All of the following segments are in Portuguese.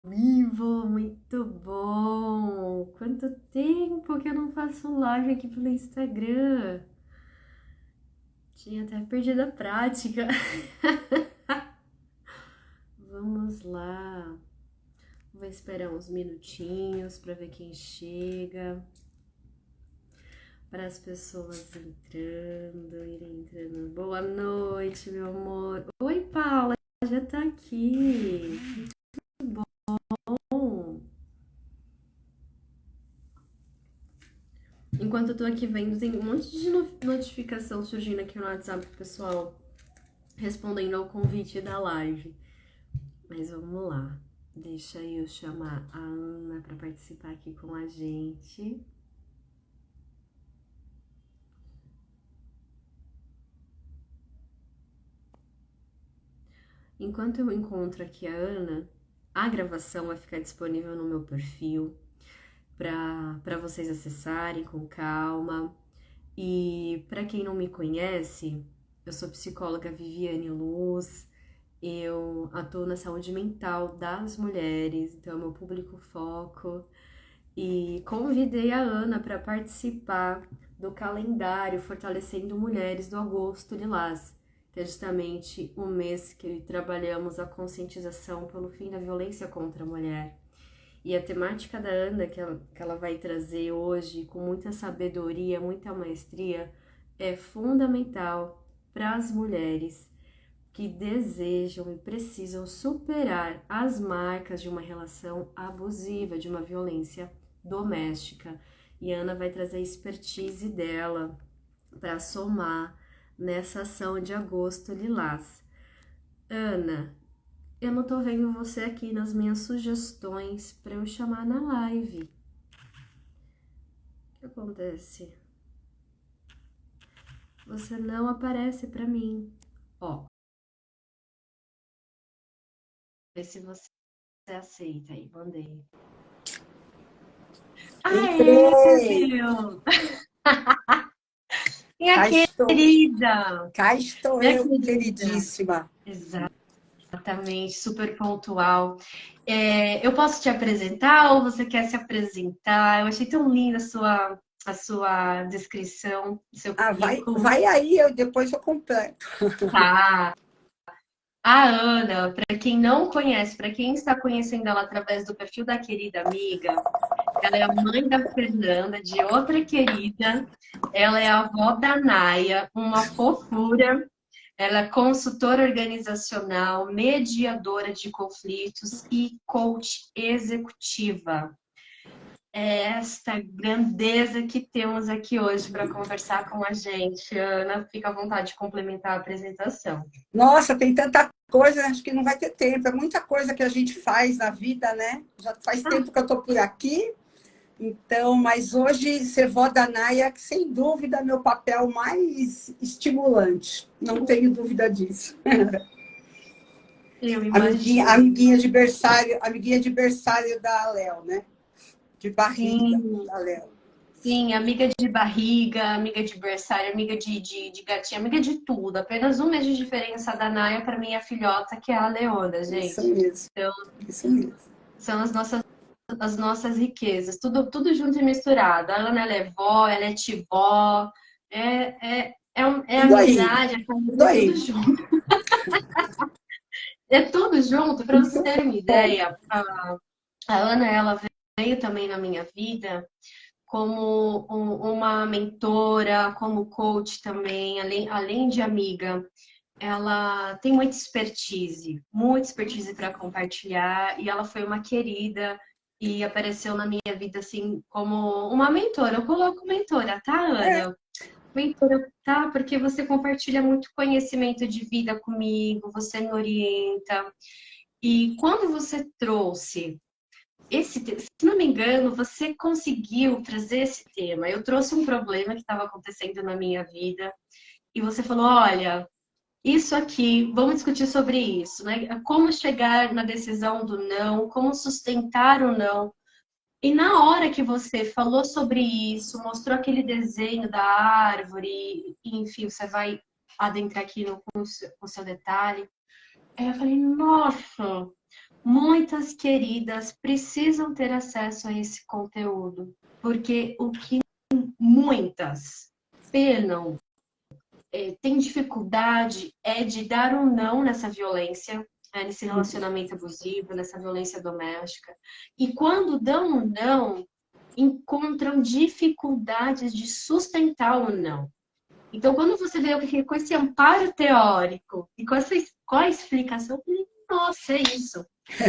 Vivo, muito bom! Quanto tempo que eu não faço live aqui pelo Instagram. Tinha até perdido a prática. Vamos lá. Vou esperar uns minutinhos para ver quem chega. Para as pessoas irem entrando. Boa noite, meu amor. Oi, Paula, já tá aqui. Bom. Enquanto eu tô aqui vendo, tem um monte de notificação surgindo aqui no WhatsApp, pessoal, respondendo ao convite da live. Mas vamos lá. Deixa eu chamar a Ana para participar aqui com a gente. Enquanto eu encontro aqui a Ana, a gravação vai ficar disponível no meu perfil para vocês acessarem com calma. E para quem não me conhece, eu sou psicóloga Viviane Luz. Eu atuo na saúde mental das mulheres, então é meu público-foco. E convidei a Ana para participar do calendário Fortalecendo Mulheres do Agosto Lilás, que é justamente o mês que trabalhamos a conscientização pelo fim da violência contra a mulher. E a temática da Ana, que ela vai trazer hoje, com muita sabedoria, muita maestria, é fundamental para as mulheres que desejam e precisam superar as marcas de uma relação abusiva, de uma violência doméstica. E a Ana vai trazer a expertise dela para somar nessa ação de Agosto Lilás. Ana, eu não tô vendo você aqui nas minhas sugestões para eu chamar na live. O que acontece? Você não aparece para mim. Ó, vê se você aceita aí, mandei. Aê, Entrei! viu? Minha Cá estou, querida! cá estou Minha eu, querida! queridíssima. Exatamente, super pontual. Eu posso te apresentar ou você quer se apresentar? Eu achei tão linda a sua descrição, seu Ah, vai, currículo. vai aí, depois eu completo. Tá. A Ana, para quem não conhece, para quem está conhecendo ela através do perfil da querida amiga, ela é a mãe da Fernanda, de outra querida. Ela é a avó da Naya, uma fofura. Ela é consultora organizacional, mediadora de conflitos e coach executiva. É esta grandeza que temos aqui hoje para conversar com a gente. Ana, fica à vontade de complementar a apresentação. Nossa, tem tanta coisa, acho que não vai ter tempo. É muita coisa que a gente faz na vida, né? Já faz tempo que eu estou por aqui. Então, mas hoje, ser vó da Naya, que sem dúvida é meu papel mais estimulante. Não tenho dúvida disso. Eu Amiguinha, imagino. amiguinha de berçário da Léo, né? De barriga Sim, da Léo. sim, amiga de barriga, amiga de berçário, amiga de gatinha, amiga de tudo. Apenas um mês de diferença da Naya para minha filhota, que é a Leona, Isso gente. mesmo, Então, isso mesmo. são as nossas riquezas, tudo junto e misturado. A Ana, ela é vó, ela é tivó, é Tudo aí, amizade, é tudo família, tudo aí. junto. É tudo junto, para vocês Muito terem uma bom. ideia. A Ana, ela veio também na minha vida como uma mentora, como coach também, além de amiga. Ela tem muita expertise para compartilhar, e ela foi uma querida e apareceu na minha vida assim como uma mentora. Eu coloco mentora, tá, É, Ana? Mentora, tá? Porque você compartilha muito conhecimento de vida comigo, você me orienta. E quando você trouxe se não me engano, você conseguiu trazer esse tema. Eu trouxe um problema que estava acontecendo na minha vida e você falou: olha, isso aqui, vamos discutir sobre isso, né? Como chegar na decisão do não, como sustentar o não. E na hora que você falou sobre isso, mostrou aquele desenho da árvore, enfim, você vai adentrar aqui com o seu detalhe. Aí eu falei, nossa! muitas queridas precisam ter acesso a esse conteúdo, porque o que muitas penam, têm dificuldade de dar um não nessa violência, nesse relacionamento abusivo, nessa violência doméstica. E quando dão um não, encontram dificuldades de sustentar o não. Então, quando você vê com esse amparo teórico e com a explicação, nossa, é isso.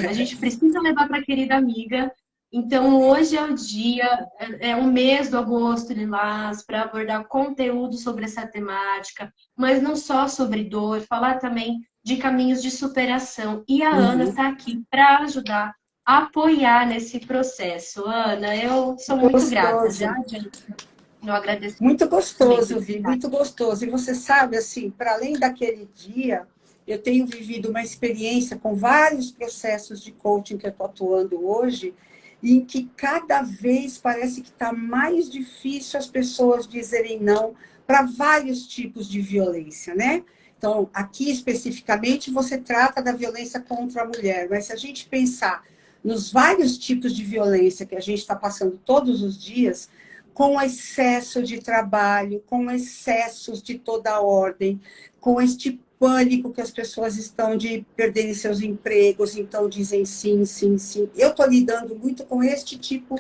A gente precisa levar para a querida amiga. Então, hoje é o dia, é o mês do Agosto Lilás, para abordar conteúdo sobre essa temática, mas não só sobre dor, falar também de caminhos de superação. E a Ana Uhum. está aqui para ajudar, a apoiar nesse processo. Ana, eu sou muito grata, já Gostoso. adianto meu agradecimento. Muito gostoso, Vi, Obrigada. muito gostoso. E você sabe, assim, para além daquele dia, eu tenho vivido uma experiência com vários processos de coaching que eu estou atuando hoje, em que cada vez parece que está mais difícil as pessoas dizerem não para vários tipos de violência, né? Então, aqui especificamente, você trata da violência contra a mulher, mas se a gente pensar nos vários tipos de violência que a gente está passando todos os dias, com excesso de trabalho, com excessos de toda ordem, com este pânico que as pessoas estão de perderem seus empregos, então dizem sim, sim, sim. Eu estou lidando muito com este tipo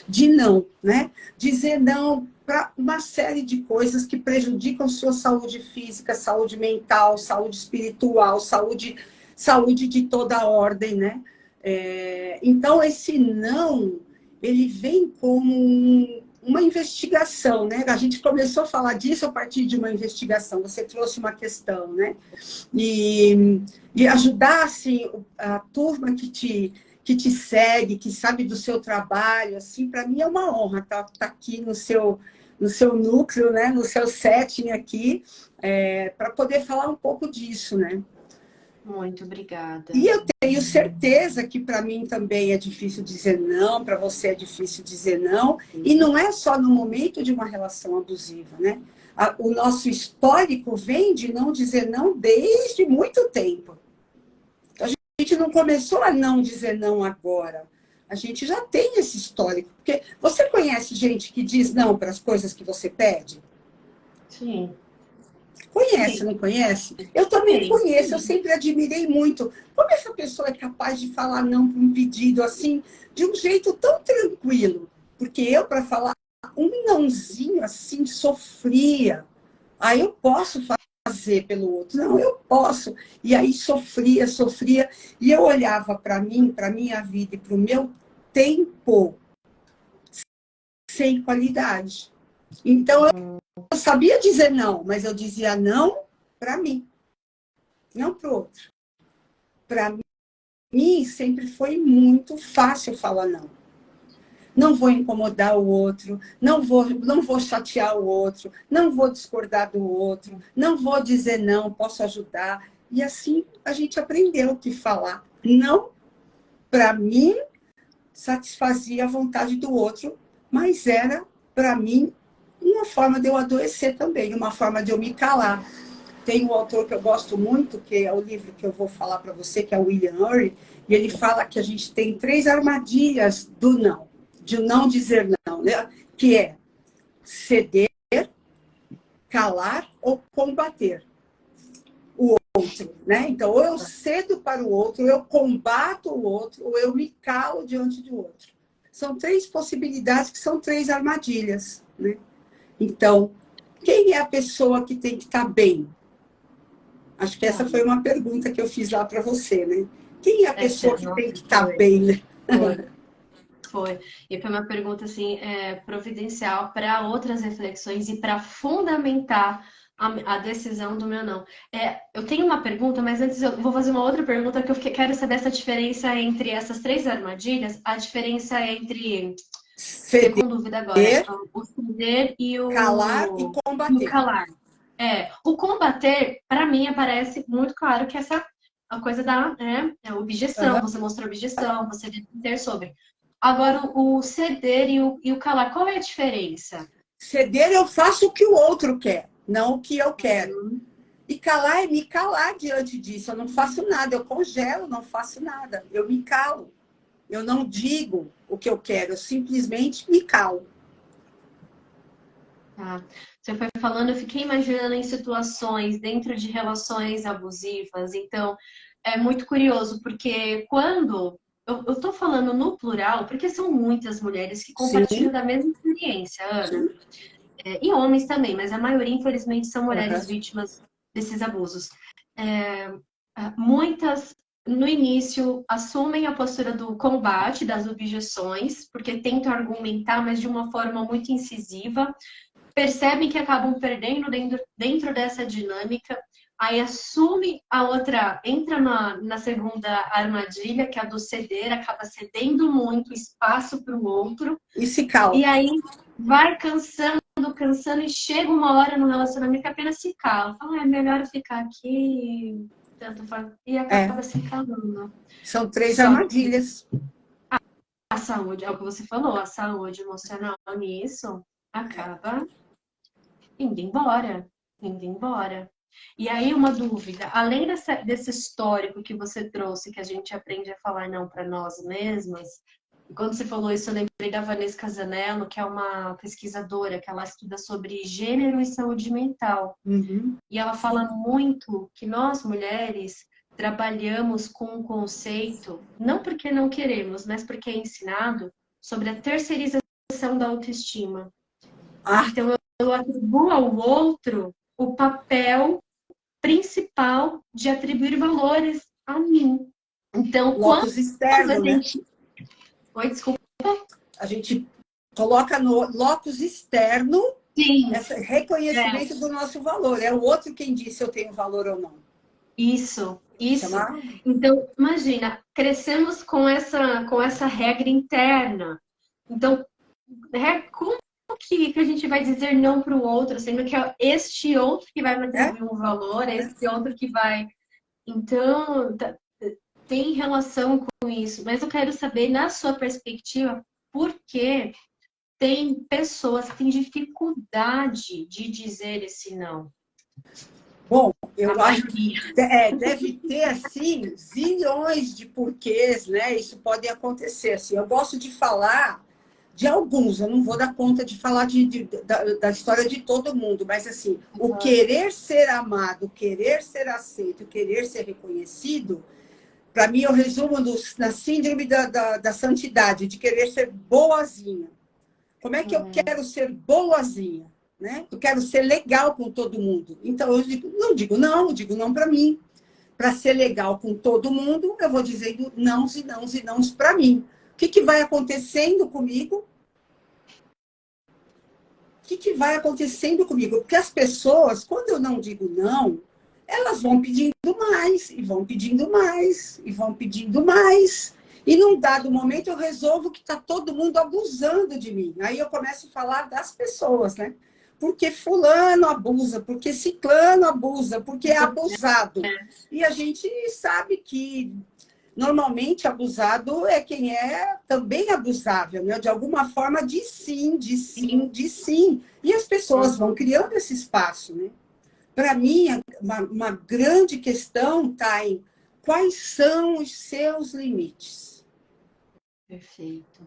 de não, né? Dizer não para uma série de coisas que prejudicam sua saúde física, saúde mental, saúde espiritual, saúde de toda a ordem, né? Então, esse não, ele vem como uma investigação, né? A gente começou a falar disso a partir de uma investigação. Você trouxe uma questão, né? E ajudar assim a turma que te segue, que sabe do seu trabalho, assim, para mim é uma honra estar aqui no seu núcleo, né? No seu setting aqui, para poder falar um pouco disso, né? Muito obrigada. E eu tenho certeza que para mim também é difícil dizer não, para você é difícil dizer não, e não é só no momento de uma relação abusiva, né? O nosso histórico vem de não dizer não desde muito tempo. Então, a gente não começou a não dizer não agora. A gente já tem esse histórico. Porque você conhece gente que diz não para as coisas que você pede? Sim, Conhece, sim, não conhece? Eu também sim, conheço, eu sim. sempre admirei muito. Como essa pessoa é capaz de falar não para um pedido assim, de um jeito tão tranquilo? Porque eu, para falar um nãozinho assim, sofria. Aí eu posso fazer pelo outro. Não, eu posso. E aí sofria, sofria. E eu olhava para mim, para minha vida e para o meu tempo sem qualidade. Então eu sabia dizer não, mas eu dizia não para mim, não para o outro. Para mim, sempre foi muito fácil falar não. Não vou incomodar o outro, não vou chatear o outro, não vou discordar do outro, não vou dizer não, posso ajudar. E assim a gente aprendeu que falar não, para mim, satisfazia a vontade do outro, mas era, para mim, uma forma de eu adoecer também, uma forma de eu me calar. Tem um autor que eu gosto muito, que é o livro que eu vou falar para você, que é o William Ury, e ele fala que a gente tem 3 armadilhas do não, de não dizer não, né? Que é ceder, calar ou combater o outro, né? Então, ou eu cedo para o outro, ou eu combato o outro, ou eu me calo diante do outro. São 3 possibilidades que são 3 armadilhas, né? Então, quem é a pessoa que tem que estar bem? Acho que essa foi uma pergunta que eu fiz lá para você, né? Quem é a pessoa que tem Nossa, que estar bem, né? foi, foi. E foi uma pergunta, assim, providencial para outras reflexões e para fundamentar a decisão do meu não. Eu tenho uma pergunta, mas antes eu vou fazer uma outra pergunta que quero saber essa diferença entre essas 3 armadilhas, a diferença entre, fiquei Ceder, com dúvida agora, o ceder calar e e o combater. calar. O combater, para mim, aparece muito claro que essa a coisa da objeção, Uhum. você mostrar objeção, você defender sobre. Agora, o ceder e o calar, qual é a diferença? Ceder, eu faço o que o outro quer, não o que eu quero. E calar é me calar diante disso. Eu não faço nada, eu congelo, não faço nada. Eu me calo. Eu não digo o que eu quero, eu simplesmente me calo. Tá. Você foi falando, eu fiquei imaginando em situações dentro de relações abusivas. Então, é muito curioso, porque quando eu tô falando no plural, porque são muitas mulheres que compartilham Sim, da mesma experiência, Ana. sim. E homens também, mas a maioria, infelizmente, são mulheres Uhum. vítimas desses abusos. É, muitas, no início, assumem a postura do combate, das objeções, porque tentam argumentar, mas de uma forma muito incisiva, percebem que acabam perdendo dentro dessa dinâmica, aí assume a outra, entra na segunda armadilha, que é a do ceder, acaba cedendo muito espaço para o outro, E se cala. e aí vai cansando, cansando, e chega uma hora no relacionamento que apenas se cala. Fala, é melhor ficar aqui, tanto faz, e É, acaba se calando. são 3 Só que armadilhas. a saúde, é o que você falou, a saúde emocional nisso acaba indo embora, indo embora. E aí, uma dúvida, além desse histórico que você trouxe, que a gente aprende a falar não para nós mesmas, e quando você falou isso, eu lembrei da Vanessa Casanello, que é uma pesquisadora, que ela estuda sobre gênero e saúde mental. Uhum. E ela fala muito que nós, mulheres, trabalhamos com um conceito, não porque não queremos, mas porque é ensinado, sobre a terceirização da autoestima. Ah, Então, eu atribuo ao outro o papel principal de atribuir valores a mim. Então, quando locus a externo, né? gente. Oi, desculpa. A gente coloca no locus externo Sim, esse é, reconhecimento do nosso valor. É o outro quem diz se eu tenho valor ou não. isso, isso. Chamar? Então, imagina, crescemos com essa regra interna. Então, como que a gente vai dizer não para o outro, sendo que é este outro que vai me É? atribuir um valor, é este outro que vai. Então, tem relação com isso, mas eu quero saber, na sua perspectiva, por que tem pessoas que têm dificuldade de dizer esse não? Bom, A eu acho que maioria. deve ter, assim, zilhões de porquês, né? Isso pode acontecer, assim. Eu gosto de falar de alguns, eu não vou dar conta de falar da história de todo mundo, mas, assim, o querer ser amado, o querer ser aceito, o querer ser reconhecido, para mim, eu resumo na síndrome da santidade, de querer ser boazinha. Como é que eu quero ser boazinha? Né? Eu quero ser legal com todo mundo. Então, eu digo não para mim. Para ser legal com todo mundo, eu vou dizendo nãos e nãos e nãos para mim. O que vai acontecendo comigo? O que vai acontecendo comigo? Porque as pessoas, quando eu não digo não, elas vão pedindo mais, e vão pedindo mais, e vão pedindo mais. E num dado momento eu resolvo que está todo mundo abusando de mim. Aí eu começo a falar das pessoas, né? Porque fulano abusa, porque ciclano abusa, porque é abusado. E a gente sabe que normalmente abusado é quem é também abusável, né? De alguma forma, de sim, de sim, de sim. E as pessoas vão Uhum, criando esse espaço, né? Para mim, uma grande questão está em quais são os seus limites. perfeito.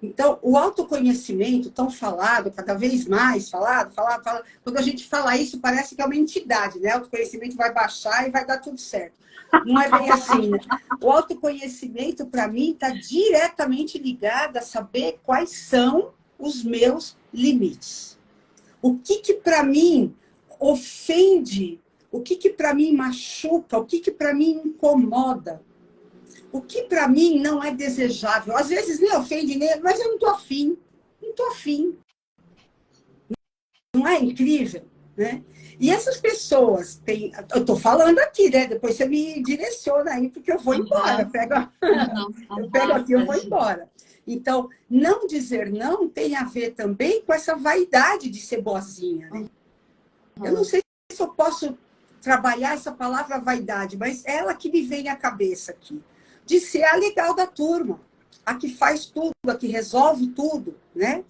Então, o autoconhecimento, tão falado, cada vez mais falado, falado. Quando a gente fala isso, parece que é uma entidade, né? O autoconhecimento vai baixar e vai dar tudo certo. Não é bem assim, né? O autoconhecimento, para mim, está diretamente ligado a saber quais são os meus limites. O que para mim ofende, o que para mim machuca, o que para mim incomoda, o que para mim não é desejável. Às vezes nem ofende, mas eu não estou afim. Não estou afim. Não é incrível? Né? E essas pessoas têm. Eu estou falando aqui, né? Depois você me direciona aí, porque eu vou embora. Uhum, Eu pego aqui, eu vou imagina. embora. Então, não dizer não tem a ver também com essa vaidade de ser boazinha. Né? Eu não Uhum, sei se eu posso trabalhar essa palavra vaidade, mas é ela que me vem à cabeça aqui. De ser a legal da turma. a que faz tudo, a que resolve tudo, né?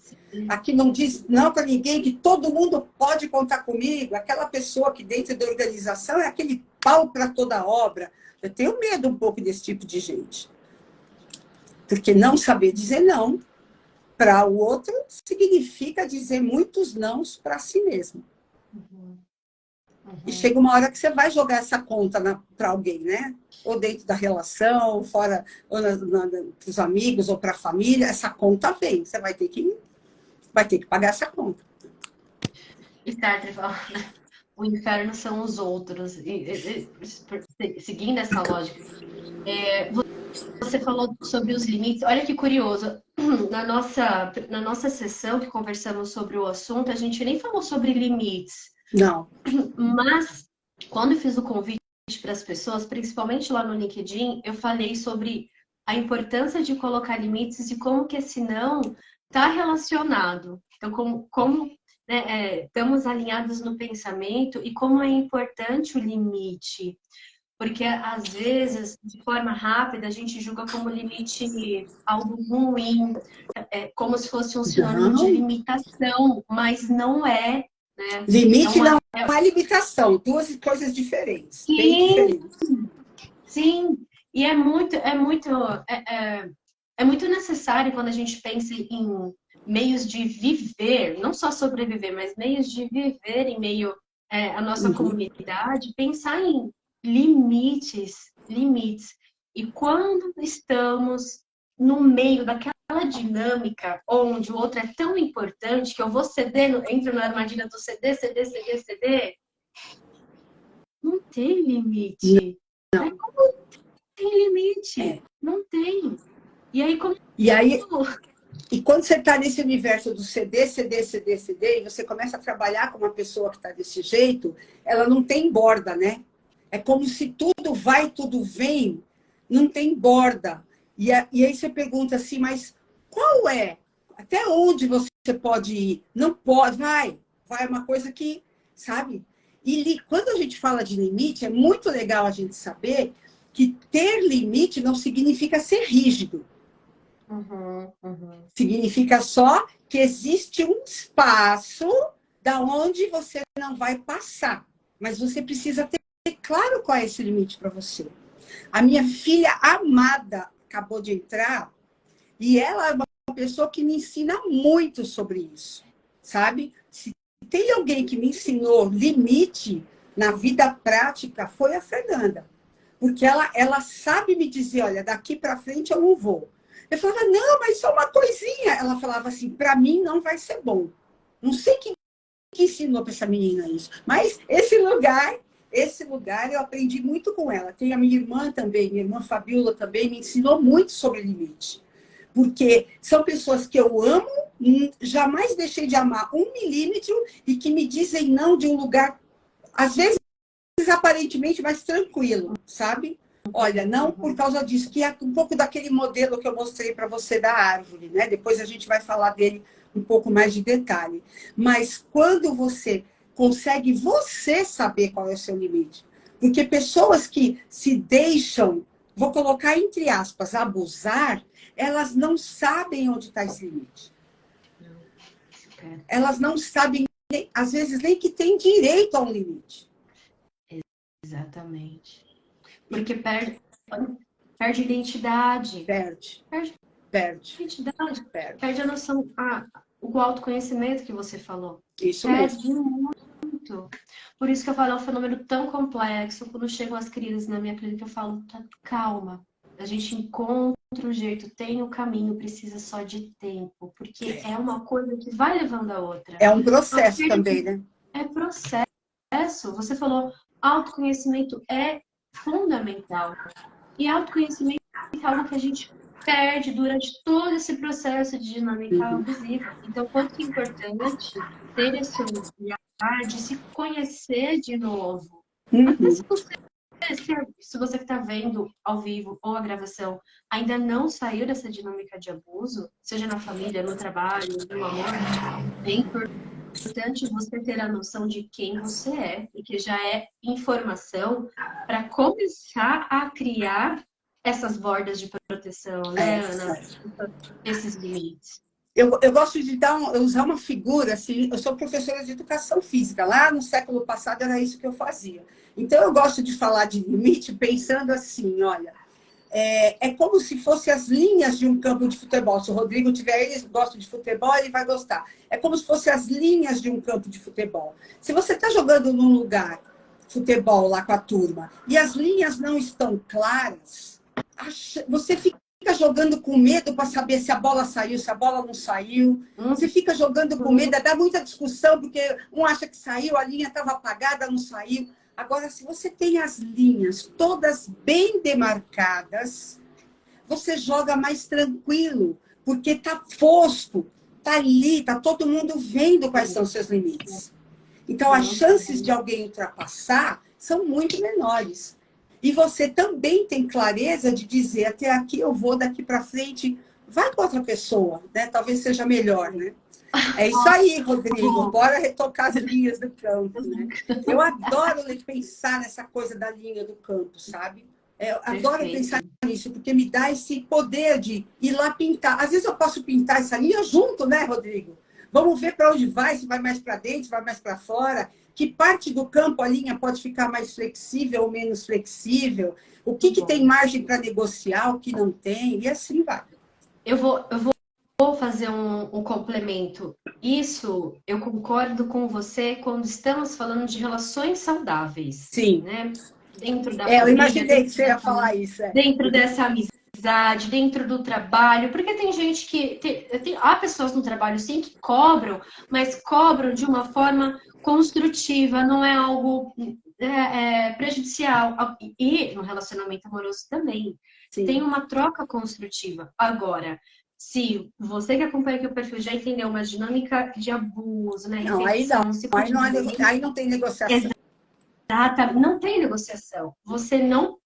A que não diz não para ninguém, que todo mundo pode contar comigo, aquela pessoa que dentro da organização é aquele pau para toda obra. Eu tenho medo um pouco desse tipo de gente. Porque não saber dizer não para o outro significa dizer muitos nãos para si mesmo. E chega uma hora que você vai jogar essa conta para alguém, né? Ou dentro da relação, fora, ou para os amigos, ou para a família, essa conta vem. Você vai ter que pagar essa conta. Sartre fala, né? O inferno são os outros. Seguindo essa lógica, você falou sobre os limites. Olha que curioso. Na nossa sessão que conversamos sobre o assunto, a gente nem falou sobre limites. Não. Mas, quando eu fiz o convite para as pessoas, principalmente lá no LinkedIn, eu falei sobre a importância de colocar limites e como que esse não está relacionado. Então, como né, estamos alinhados no pensamento e como é importante o limite. Porque, às vezes, de forma rápida, a gente julga como limite algo ruim, como se fosse um sinônimo de limitação, mas não é, né? Limite não é limitação, duas coisas diferentes, Sim, bem diferentes. Sim, e é muito necessário quando a gente pensa em meios de viver, não só sobreviver, mas meios de viver em meio à nossa comunidade, pensar em limites. E quando estamos no meio daquela dinâmica onde o outro é tão importante que eu vou ceder, entro na armadilha do ceder, não tem limite. Não. Como tem limite? Não tem. E quando você está nesse universo do CD, e você começa a trabalhar com uma pessoa que está desse jeito, ela não tem borda, né? É como se tudo vai, tudo vem, não tem borda. E aí você pergunta assim, mas qual é? Até onde você pode ir? Não pode, vai é uma coisa que, sabe? E quando a gente fala de limite, é muito legal a gente saber que ter limite não significa ser rígido. Significa só que existe um espaço da onde você não vai passar. Mas você precisa ter claro qual é esse limite para você. A minha filha amada acabou de entrar e ela é uma pessoa que me ensina muito sobre isso, sabe? Se tem alguém que me ensinou limite na vida prática, foi a Fernanda. Porque ela sabe me dizer, olha, daqui para frente eu não vou. Eu falava, não, mas só uma coisinha. Ela falava assim, para mim não vai ser bom. Não sei quem que ensinou para essa menina isso. Mas esse lugar eu aprendi muito com ela. Tem a minha irmã também, minha irmã Fabiola também me ensinou muito sobre limite. Porque são pessoas que eu amo, jamais deixei de amar 1 milímetro e que me dizem não de um lugar, às vezes, aparentemente mais tranquilo, sabe? Olha, não por causa disso, que é um pouco daquele modelo que eu mostrei para você da árvore, né? Depois a gente vai falar dele um pouco mais de detalhe. Mas quando você consegue você saber qual é o seu limite, porque pessoas que se deixam, vou colocar entre aspas, abusar, elas não sabem onde está esse limite. Elas não sabem, às vezes, nem que tem direito a um limite. Exatamente. Porque perde identidade. Perde Identidade. Perde a noção, o autoconhecimento que você falou. Isso perde mesmo. Muito. Por isso que eu falo, é um fenômeno tão complexo. Quando chegam as crises na minha clínica, eu falo, calma. A gente encontra o jeito, tem o caminho, precisa só de tempo. Porque é uma coisa que vai levando a outra. É um processo também, né? É processo. Você falou, autoconhecimento é fundamental. E autoconhecimento é algo que a gente perde durante todo esse processo de dinâmica abusiva. Então, quanto que é importante ter esse olhar de se conhecer de novo. Até se você que está vendo ao vivo ou a gravação ainda não saiu dessa dinâmica de abuso, seja na família, no trabalho, no amor, é importante você ter a noção de quem você é, e que já é informação para começar a criar essas bordas de proteção, né, Ana? Esses limites. Eu gosto de usar uma figura, assim, eu sou professora de educação física, lá no século passado era isso que eu fazia. Então, eu gosto de falar de limite pensando assim, olha, é como se fossem as linhas de um campo de futebol. Se o Rodrigo tiver aí, gosta de futebol, ele vai gostar. É como se fossem as linhas de um campo de futebol. Se você está jogando num lugar, futebol lá com a turma, e as linhas não estão claras, você fica jogando com medo para saber se a bola saiu, se a bola não saiu. Você fica jogando com medo, dá muita discussão, porque um acha que saiu, a linha estava apagada, não saiu. Agora, se você tem as linhas todas bem demarcadas, você joga mais tranquilo, porque está posto, está ali, está todo mundo vendo quais são os seus limites. Então, as chances de alguém ultrapassar são muito menores. E você também tem clareza de dizer, até aqui eu vou, daqui para frente, vai com outra pessoa, né? Talvez seja melhor, né? É isso aí, Rodrigo. Bora retocar as linhas do campo, né? Eu adoro pensar nessa coisa da linha do campo, sabe? Eu adoro pensar nisso, porque me dá esse poder de ir lá pintar. Às vezes eu posso pintar essa linha junto, né, Rodrigo? Vamos ver para onde vai, se vai mais para dentro, se vai mais para fora. Que parte do campo a linha pode ficar mais flexível ou menos flexível? O que tem margem para negociar, o que não tem? E assim vai. Eu vou fazer um complemento. Isso eu concordo com você quando estamos falando de relações saudáveis. Sim. Né? Dentro da família. Eu imaginei que você ia falar isso. Dentro dessa amizade, dentro do trabalho. Porque tem gente que... há pessoas no trabalho, sim, que cobram, mas cobram de uma forma construtiva, não é algo prejudicial. E no relacionamento amoroso também. Sim. Tem uma troca construtiva. Agora, se você que acompanha aqui o perfil já entendeu uma dinâmica de abuso, né? Não, aí não tem negociação. Exato, não tem negociação. Você não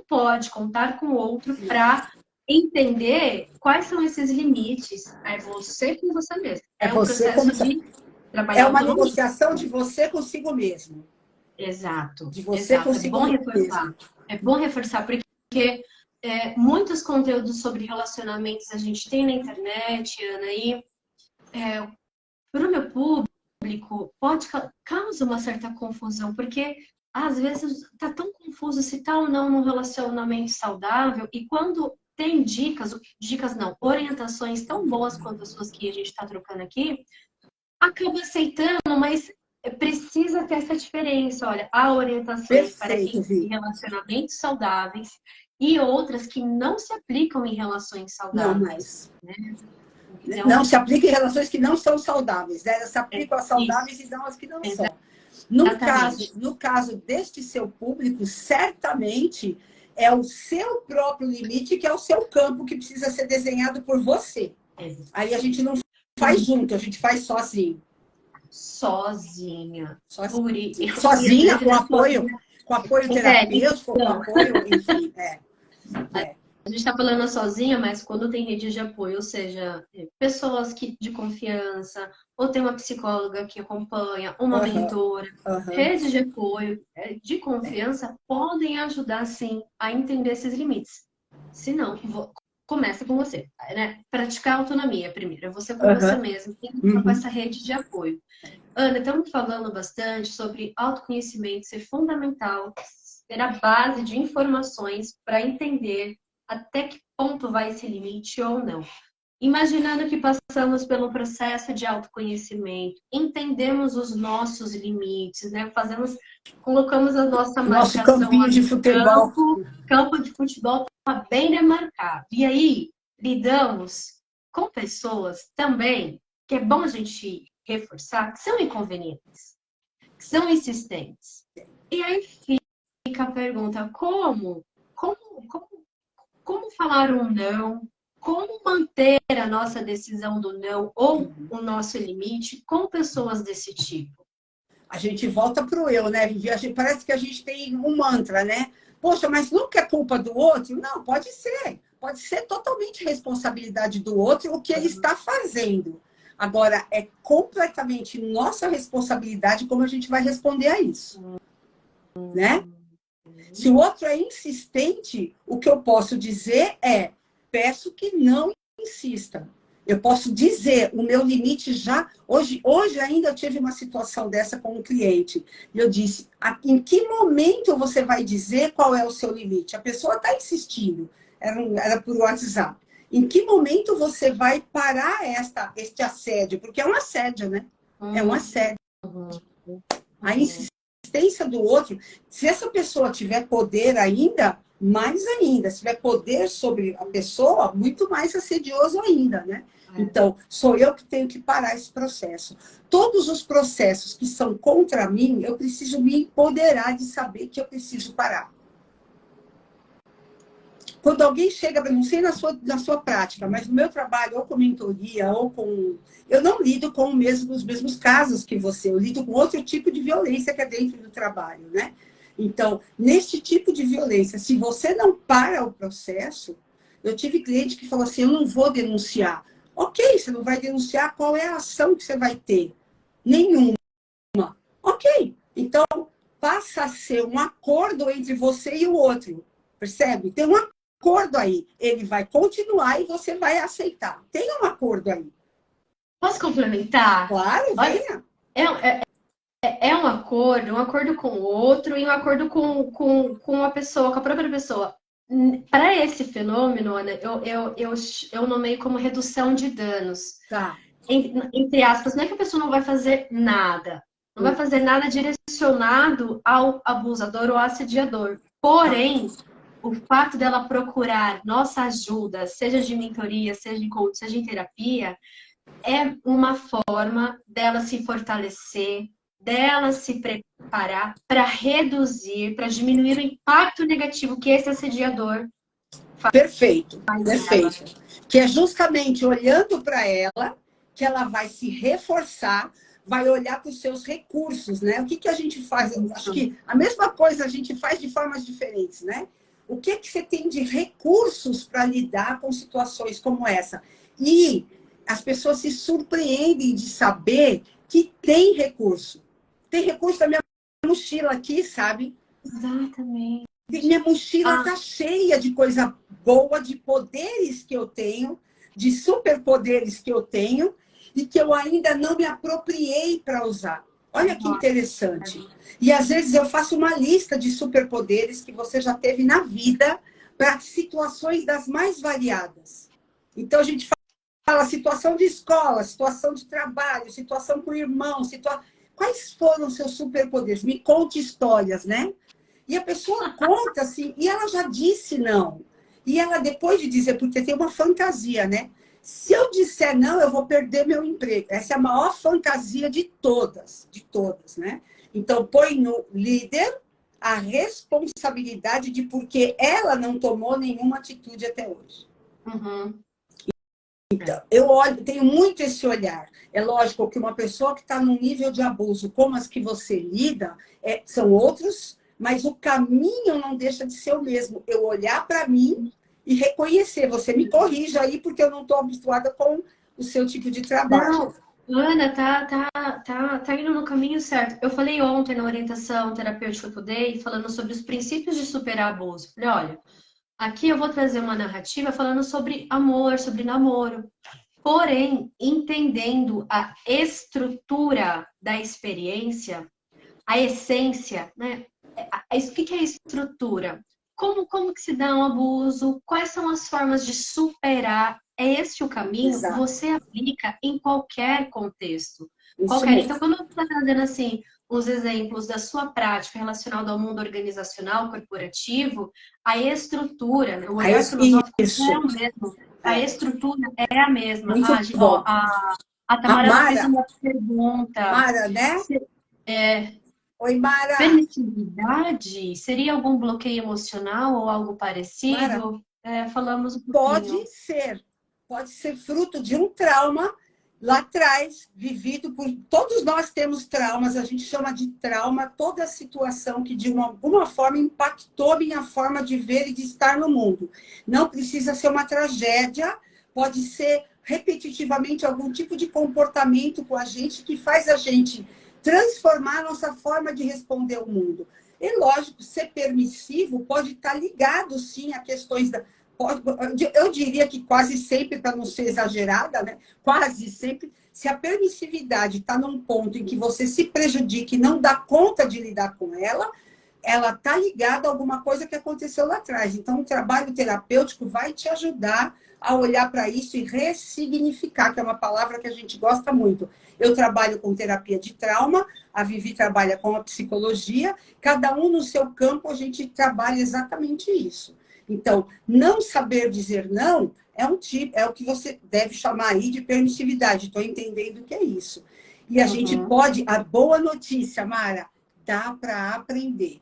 pode contar com o outro para entender quais são esses limites. É você com você mesmo. É um processo de trabalhar. É uma negociação de você consigo mesmo. Exato. De você consigo mesmo. É bom reforçar, porque muitos conteúdos sobre relacionamentos a gente tem na internet, Ana, e para o meu público causa uma certa confusão, porque às vezes está tão confuso se está ou não num relacionamento saudável, e quando tem orientações tão boas quanto as suas que a gente está trocando aqui, acaba aceitando, mas precisa ter essa diferença. Olha, há orientações para quem tem relacionamentos saudáveis e outras que não se aplicam em relações saudáveis. Não mais. Né? Então, não se aplica em relações que não são saudáveis. Né? Se aplicam às saudáveis e não às que não são. No caso deste seu público, certamente é o seu próprio limite, que é o seu campo que precisa ser desenhado por você. Aí a gente não faz junto, a gente faz sozinho. Sozinha, com apoio terapêutico, com apoio, enfim. A gente está falando sozinha, mas quando tem rede de apoio, ou seja, pessoas de confiança, ou tem uma psicóloga que acompanha, uma mentora, redes de apoio de confiança podem ajudar, sim, a entender esses limites. Se não, começa com você, né? Praticar a autonomia primeiro, é você com você mesmo, tem que estar com essa rede de apoio. Ana, estamos falando bastante sobre autoconhecimento ser fundamental, ter a base de informações para entender até que ponto vai esse limite ou não. Imaginando que passamos pelo processo de autoconhecimento, entendemos os nossos limites, né? Colocamos a nossa marcação. Nosso campinho de futebol. Campo de futebol está bem demarcado. E aí, lidamos com pessoas também, que é bom a gente reforçar, que são inconvenientes, que são insistentes. E aí fica a pergunta, como falar um não? Como manter a nossa decisão do não ou o nosso limite com pessoas desse tipo? A gente volta para o eu, né, Vivi? Parece que a gente tem um mantra, né? Poxa, mas nunca é culpa do outro? Não, pode ser. Pode ser totalmente responsabilidade do outro o que ele está fazendo. Agora, é completamente nossa responsabilidade como a gente vai responder a isso. Né? Se o outro é insistente, o que eu posso dizer é, peço que não insista. Eu posso dizer o meu limite já... Hoje ainda eu tive uma situação dessa com um cliente. E eu disse, em que momento você vai dizer qual é o seu limite? A pessoa está insistindo. Era por WhatsApp. Em que momento você vai parar este assédio? Porque é um assédio, né? É um assédio. A insistência do outro, se essa pessoa tiver poder ainda, mais ainda. Se tiver poder sobre a pessoa, muito mais assedioso ainda, né? Então, sou eu que tenho que parar esse processo. Todos os processos que são contra mim, eu preciso me empoderar de saber que eu preciso parar. Quando alguém chega, não sei na sua prática, mas no meu trabalho, ou com mentoria, ou com... Eu não lido com os mesmos casos que você, eu lido com outro tipo de violência que é dentro do trabalho, né? Então, neste tipo de violência, se você não para o processo, eu tive cliente que falou assim, eu não vou denunciar. Ok, você não vai denunciar, qual é a ação que você vai ter? Nenhuma. Ok, então passa a ser um acordo entre você e o outro, percebe? Tem um acordo aí, ele vai continuar e você vai aceitar. Tem um acordo aí. Posso complementar? Claro, venha. É um acordo com o outro e um acordo com a pessoa, com a própria pessoa. Para esse fenômeno, Ana, eu nomeio como redução de danos. Tá. Entre aspas, não é que a pessoa não vai fazer nada. Não vai fazer nada direcionado ao abusador ou assediador. Porém, o fato dela procurar nossa ajuda, seja de mentoria, seja em coach, seja em terapia, é uma forma dela se fortalecer, dela se preparar para reduzir, para diminuir o impacto negativo que esse assediador faz. Perfeito. Que é justamente olhando para ela que ela vai se reforçar, vai olhar para os seus recursos, né? O que a gente faz? Acho que a mesma coisa a gente faz de formas diferentes, né? O que você tem de recursos para lidar com situações como essa? E as pessoas se surpreendem de saber que tem recurso. Tem recurso da minha mochila aqui, sabe? Exatamente. Minha mochila está cheia de coisa boa, de poderes que eu tenho, de superpoderes que eu tenho, e que eu ainda não me apropriei para usar. Olha que interessante. E às vezes eu faço uma lista de superpoderes que você já teve na vida para situações das mais variadas. Então a gente fala situação de escola, situação de trabalho, situação com o irmão, quais foram os seus superpoderes? Me conte histórias, né? E a pessoa conta assim, e ela já disse não. E ela, depois de dizer, porque tem uma fantasia, né? Se eu disser não, eu vou perder meu emprego. Essa é a maior fantasia de todas, né? Então, põe no líder a responsabilidade de porque ela não tomou nenhuma atitude até hoje. Então, eu tenho muito esse olhar. É lógico que uma pessoa que está num nível de abuso como as que você lida, são outros, mas o caminho não deixa de ser o mesmo. Eu olhar para mim e reconhecer. Você me corrija aí, porque eu não estou habituada com o seu tipo de trabalho. Não, Ana, tá indo no caminho certo. Eu falei ontem na orientação terapêutica Today, falando sobre os princípios de superar abuso. Falei, olha, aqui eu vou trazer uma narrativa falando sobre amor, sobre namoro. Porém, entendendo a estrutura da experiência, a essência, né? O que é a estrutura? Como que se dá um abuso? Quais são as formas de superar? É esse o caminho? Exato. Você aplica em qualquer contexto. Então, quando você está trazendo assim, os exemplos da sua prática relacionada ao mundo organizacional, corporativo, a estrutura, né? O olhar filosófico é o mesmo. A estrutura é a mesma. A Tamara fez uma pergunta. Mara, né? Oi, Mara. Permissividade seria algum bloqueio emocional ou algo parecido? Falamos um pouquinho. Pode ser fruto de um trauma lá atrás, vivido por... Todos nós temos traumas, a gente chama de trauma toda situação que de alguma forma impactou minha forma de ver e de estar no mundo. Não precisa ser uma tragédia, pode ser repetitivamente algum tipo de comportamento com a gente que faz a gente transformar a nossa forma de responder ao mundo. E, lógico, ser permissivo pode estar ligado, sim, a questões da... Eu diria que quase sempre, para não ser exagerada, né? Quase sempre, se a permissividade está num ponto em que você se prejudica e não dá conta de lidar com ela está ligada a alguma coisa que aconteceu lá atrás. Então, o trabalho terapêutico vai te ajudar a olhar para isso e ressignificar, que é uma palavra que a gente gosta muito. Eu trabalho com terapia de trauma, a Vivi trabalha com a psicologia, cada um no seu campo a gente trabalha exatamente isso. Então, não saber dizer não é um tipo, é o que você deve chamar aí de permissividade. Estou entendendo o que é isso. E a gente pode, a boa notícia, Mara, dá para aprender.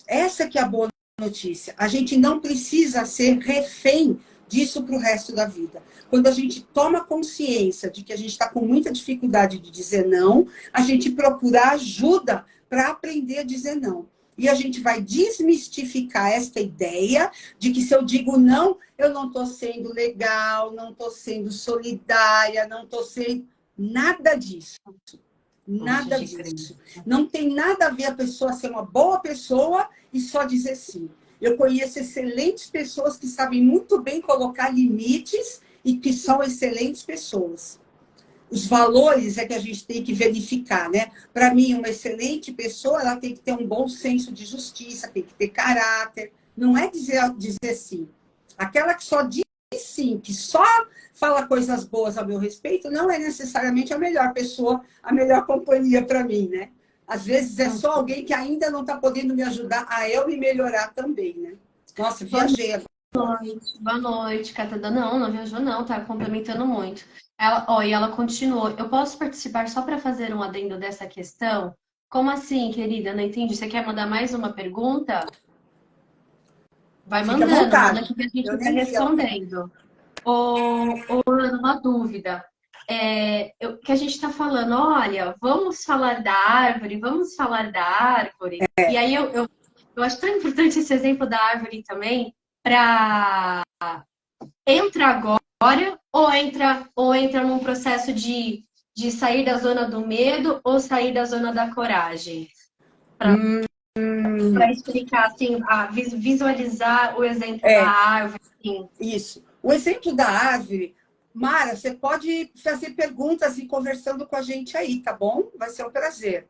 Essa que é a boa notícia. A gente não precisa ser refém disso para o resto da vida. Quando a gente toma consciência de que a gente está com muita dificuldade de dizer não, a gente procura ajuda para aprender a dizer não. E a gente vai desmistificar esta ideia de que se eu digo não, eu não estou sendo legal, não estou sendo solidária, não estou sendo nada disso. Nada disso. Não tem nada a ver a pessoa ser uma boa pessoa e só dizer sim. Eu conheço excelentes pessoas que sabem muito bem colocar limites e que são excelentes pessoas. Os valores é que a gente tem que verificar, né? Para mim, uma excelente pessoa, ela tem que ter um bom senso de justiça, tem que ter caráter. Não é dizer sim. Aquela que só diz sim, que só fala coisas boas a meu respeito, não é necessariamente a melhor pessoa, a melhor companhia para mim, né? Às vezes é só alguém que ainda não está podendo me ajudar a eu me melhorar também, né? Nossa, viajei agora. Boa noite, Catada. Não viajou não, tá complementando muito. E ela continuou. Eu posso participar só para fazer um adendo dessa questão? Como assim, querida? Não entendi. Você quer mandar mais uma pergunta? Vai Fica à mandando, manda vontade. aqui que a gente Eu vai nem vi ela. respondendo. Uma dúvida. Que a gente está falando, olha, vamos falar da árvore, vamos falar da árvore. E aí eu acho tão importante esse exemplo da árvore também, para entra agora ou entra num processo de sair da zona do medo ou sair da zona da coragem? Para explicar, assim, visualizar o exemplo da árvore. Assim. Isso. O exemplo da árvore, Mara, você pode fazer perguntas e ir conversando com a gente aí, tá bom? Vai ser um prazer.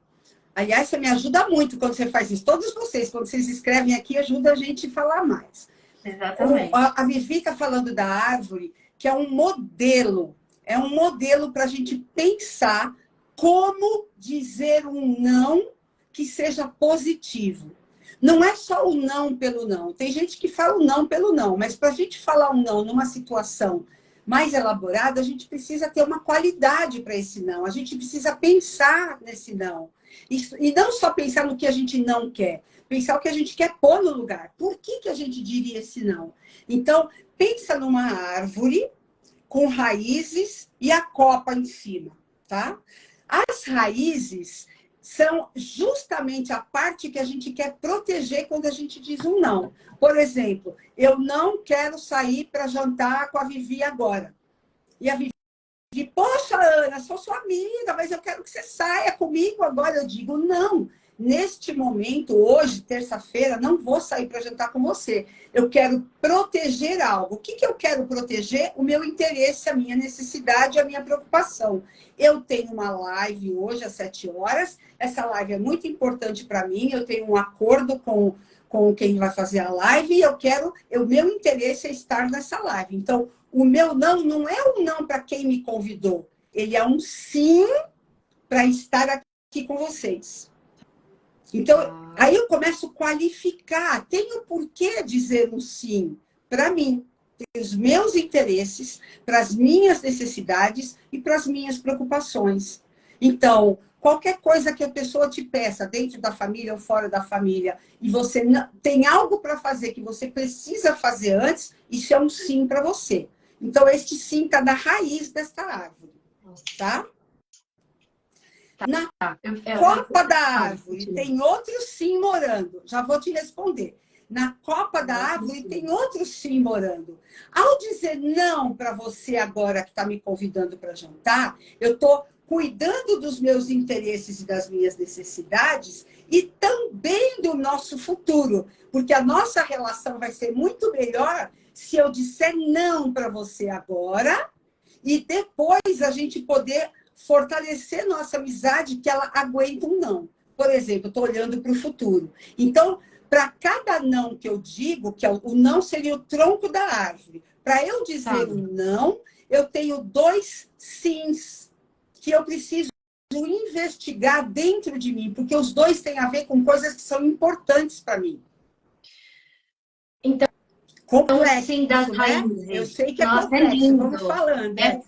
Aliás, você me ajuda muito quando você faz isso. Todos vocês, quando vocês escrevem aqui, ajuda a gente a falar mais. Exatamente. A Vivi está falando da árvore, que é um modelo. É um modelo para a gente pensar como dizer um não que seja positivo. Não é só o não pelo não. Tem gente que fala o não pelo não, mas para a gente falar um não numa situação mais elaborada, a gente precisa ter uma qualidade para esse não. A gente precisa pensar nesse não. E não só pensar no que a gente não quer, pensar o que a gente quer pôr no lugar. Por que a gente diria esse não? Então, pensa numa árvore com raízes e a copa em cima, tá? As raízes são justamente a parte que a gente quer proteger quando a gente diz um não. Por exemplo, eu não quero sair para jantar com a Vivi agora. E a Vivi, poxa, Ana, sou sua amiga, mas eu quero que você saia comigo agora. Eu digo, não. Neste momento, hoje, terça-feira, não vou sair para jantar com você. Eu quero proteger algo. O que eu quero proteger? O meu interesse, a minha necessidade, a minha preocupação. Eu tenho uma live hoje às 7 horas. Essa live é muito importante para mim. Eu tenho um acordo com quem vai fazer a live e o meu interesse é estar nessa live. Então, o meu não é um não para quem me convidou. Ele é um sim para estar aqui com vocês. Então, aí eu começo a qualificar. Tenho por que dizer um sim para mim, para os meus interesses, para as minhas necessidades e para as minhas preocupações. Então, qualquer coisa que a pessoa te peça, dentro da família ou fora da família, e você tem algo para fazer que você precisa fazer antes, isso é um sim para você. Então, este sim está na raiz desta árvore, tá? Na copa da árvore tem outro sim morando. Já vou te responder. Na copa da árvore tem outro sim morando. Ao dizer não para você agora que está me convidando para jantar, eu estou cuidando dos meus interesses e das minhas necessidades e também do nosso futuro, porque a nossa relação vai ser muito melhor se eu disser não para você agora e depois a gente poder fortalecer nossa amizade, que ela aguenta um não. Por exemplo, eu estou olhando para o futuro. Então, para cada não que eu digo, que o não seria o tronco da árvore, para eu dizer um não, eu tenho 2 sims que eu preciso investigar dentro de mim, porque os 2 têm a ver com coisas que são importantes para mim. Então, Complexo, sim, das né? raízes. Eu sei que Nossa, é complexo, lindo. vamos falando. É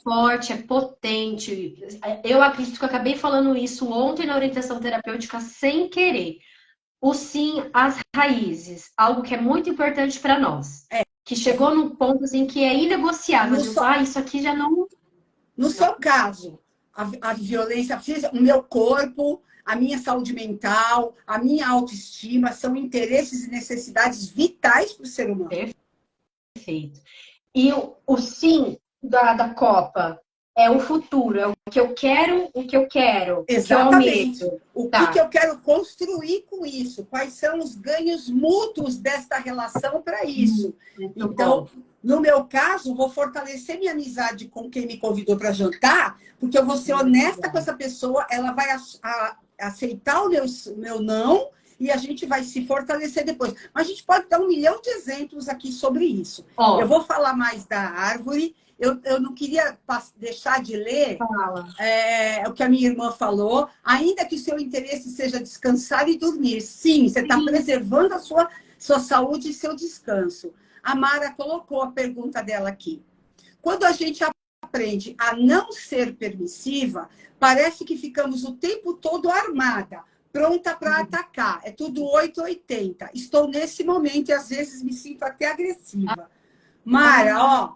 forte, é potente. Eu acredito que eu acabei falando isso ontem na orientação terapêutica sem querer. O sim às raízes, algo que é muito importante para nós. Que chegou num ponto assim que é inegociável. Isso aqui já não... No seu caso, a violência física, o meu corpo, a minha saúde mental, a minha autoestima são interesses e necessidades vitais para o ser humano. Perfeito. E o sim da Copa é o futuro, é o que eu quero, Exatamente. O que eu almejo. Que eu quero construir com isso? Quais são os ganhos mútuos desta relação para isso? Então, no meu caso, vou fortalecer minha amizade com quem me convidou para jantar, porque eu vou ser honesta com essa pessoa, ela vai aceitar o meu não e a gente vai se fortalecer depois. Mas a gente pode dar 1 milhão de exemplos aqui sobre isso. Eu vou falar mais da árvore. Eu não queria deixar de ler o que a minha irmã falou, ainda que o seu interesse seja descansar e dormir. Sim, você está preservando a sua saúde e seu descanso. A Mara colocou a pergunta dela aqui. Quando a gente aprende a não ser permissiva, parece que ficamos o tempo todo armada, pronta para atacar. É tudo 880. Estou nesse momento e às vezes me sinto até agressiva. Mara,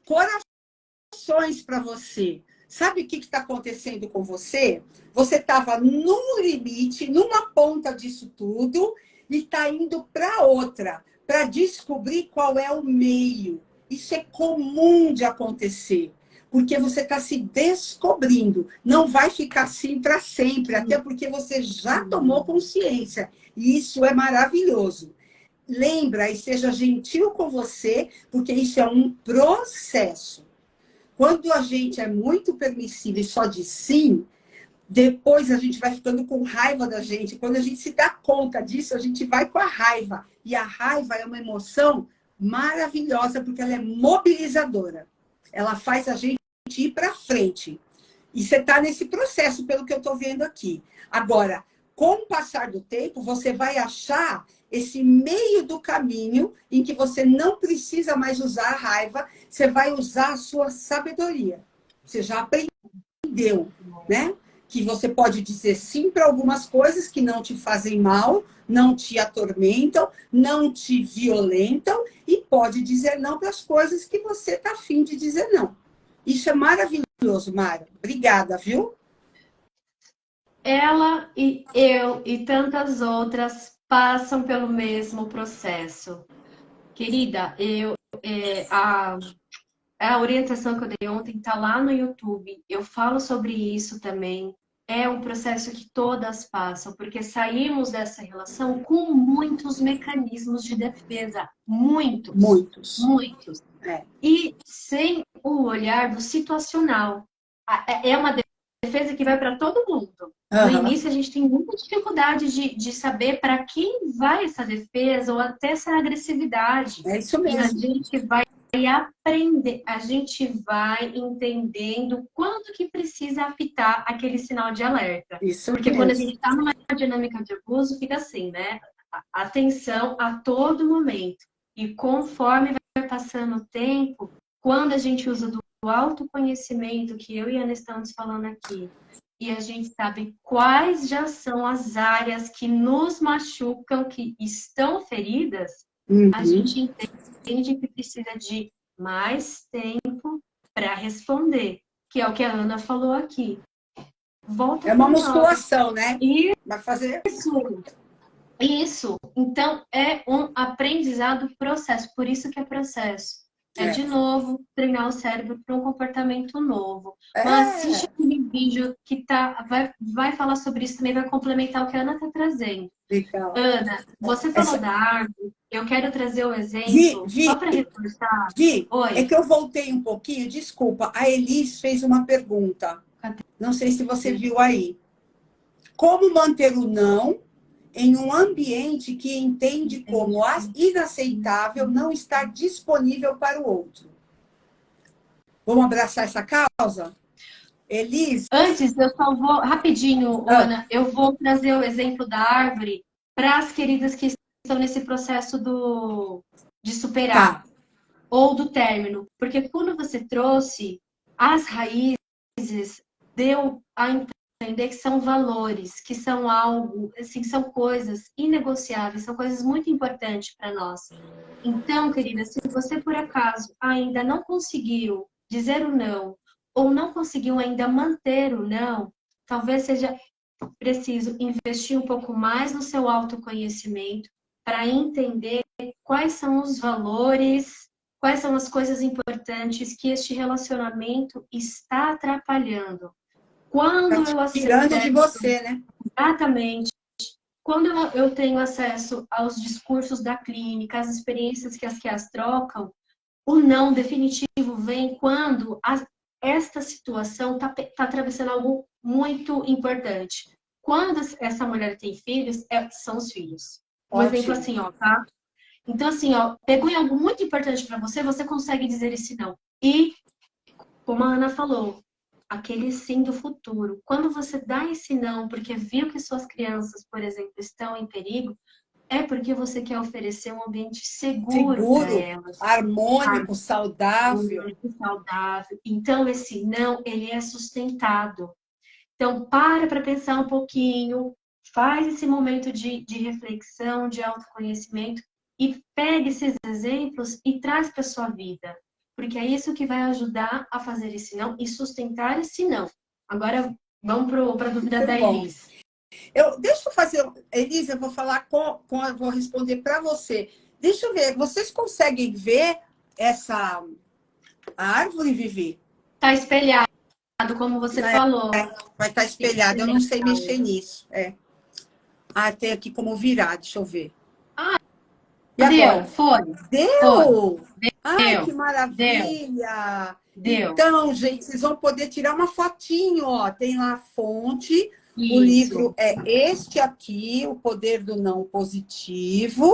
corações para você. Sabe o que está acontecendo com você? Você estava num limite, numa ponta disso tudo, e está indo para outra, para descobrir qual é o meio. Isso é comum de acontecer, porque você está se descobrindo. Não vai ficar assim para sempre, até porque você já tomou consciência. E isso é maravilhoso. Lembra e seja gentil com você, porque isso é um processo. Quando a gente é muito permissivo e só diz sim, depois a gente vai ficando com raiva da gente. Quando a gente se dá conta disso, a gente vai com a raiva. E a raiva é uma emoção maravilhosa, porque ela é mobilizadora. Ela faz a gente ir para frente. E você está nesse processo, pelo que eu estou vendo aqui. Agora, com o passar do tempo, você vai achar esse meio do caminho em que você não precisa mais usar a raiva, você vai usar a sua sabedoria. Você já aprendeu, né? Que você pode dizer sim para algumas coisas que não te fazem mal, não te atormentam, não te violentam, e pode dizer não para as coisas que você está afim de dizer não. Isso é maravilhoso, Mara. Obrigada, viu? Ela e eu e tantas outras passam pelo mesmo processo. Querida, a orientação que eu dei ontem está lá no YouTube. Eu falo sobre isso também. É um processo que todas passam, porque saímos dessa relação com muitos mecanismos de defesa. Muitos. E sem o olhar do situacional. É uma defesa que vai para todo mundo. No início, a gente tem muita dificuldade de saber para quem vai essa defesa ou até essa agressividade. É isso mesmo. E a gente vai aprender, a gente vai entendendo quando que precisa apitar aquele sinal de alerta. Isso porque mesmo. Quando a gente está numa dinâmica de abuso, fica assim, né? Atenção a todo momento. E conforme vai passando o tempo, quando a gente usa do autoconhecimento, que eu e a Ana estamos falando aqui, e a gente sabe quais já são as áreas que nos machucam, que estão feridas, a gente entende que precisa de mais tempo para responder, que é o que a Ana falou aqui. Volta é uma musculação, né? Vai fazer isso. Então, é um aprendizado processo. Por isso que é processo. É, de novo, treinar o cérebro para um comportamento novo. Mas assiste É, aquele vídeo que vai falar sobre isso também, vai complementar o que a Ana está trazendo. legal. Ana, você falou Essa, da árvore, eu quero trazer o Vi, exemplo, só Vi, para reforçar. Vi, é Oi, que eu voltei um pouquinho, desculpa. A Elis fez uma pergunta. cadê? Não sei se você viu aí. Como manter o não em um ambiente que entende como inaceitável não estar disponível para o outro? Vamos abraçar essa causa? Elis? Antes, eu só vou, rapidinho, Ah, Ana, eu vou trazer o exemplo da árvore para as queridas que estão nesse processo de superar tá. ou do término. Porque quando você trouxe as raízes, deu a entender que são valores, que são algo, assim, são coisas inegociáveis, são coisas muito importantes para nós. Então, querida, se você por acaso ainda não conseguiu dizer o não, ou não conseguiu ainda manter o não, talvez seja preciso investir um pouco mais no seu autoconhecimento para entender quais são os valores, quais são as coisas importantes que este relacionamento está atrapalhando. Tá Quando eu tirando de acesso você, né? exatamente, quando eu tenho acesso aos discursos da clínica, às experiências que as trocam, o não definitivo vem quando esta situação está atravessando algo muito importante. Quando essa mulher tem filhos, são os filhos. Um exemplo Ótimo. assim, ó, tá? Então, assim, ó, pegou em algo muito importante para você, você consegue dizer esse não. E, como a Ana falou, aquele sim do futuro. Quando você dá esse não porque viu que suas crianças, por exemplo, estão em perigo, é porque você quer oferecer um ambiente seguro para Seguro, elas, harmônico, saudável. harmônico, saudável. Então, esse não, ele é sustentado. Então, para pensar um pouquinho, faz esse momento de reflexão, de autoconhecimento e pegue esses exemplos e traz para sua vida. Porque é isso que vai ajudar a fazer esse não e sustentar esse não. Agora, vamos para a dúvida Muito da bom. Elis. Deixa eu fazer, Elisa, eu vou falar eu vou responder para você. Deixa eu ver, vocês conseguem ver essa árvore, Vivi? Está espelhado, como você É, falou. vai estar espelhada, eu não sei mexer nisso. É. Ah, tem aqui como virar, deixa eu ver. Ah, E deu, agora? foi, foi, Deu! Ai, que deu, deu, maravilha! deu. Então, gente, vocês vão poder tirar uma fotinho, ó. Tem lá a fonte. O livro Isso. é este aqui, O Poder do Não Positivo.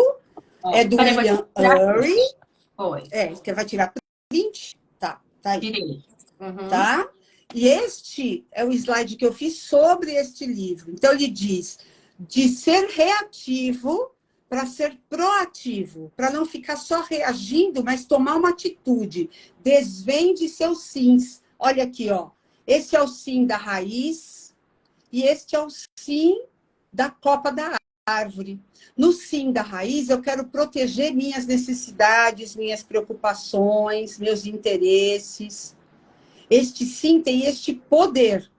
É Ó, do peraí, vou William tirar aqui. Ury. Foi, Que vai tirar print. Tá aí, tirei. Uhum. tá? E este é o slide que eu fiz sobre este livro. Então, ele diz de ser reativo para ser proativo, para não ficar só reagindo, mas tomar uma atitude. Desvende seus sims. Olha aqui, ó. Esse é o sim da raiz e este é o sim da copa da árvore. No sim da raiz, eu quero proteger minhas necessidades, minhas preocupações, meus interesses. Este sim tem este poder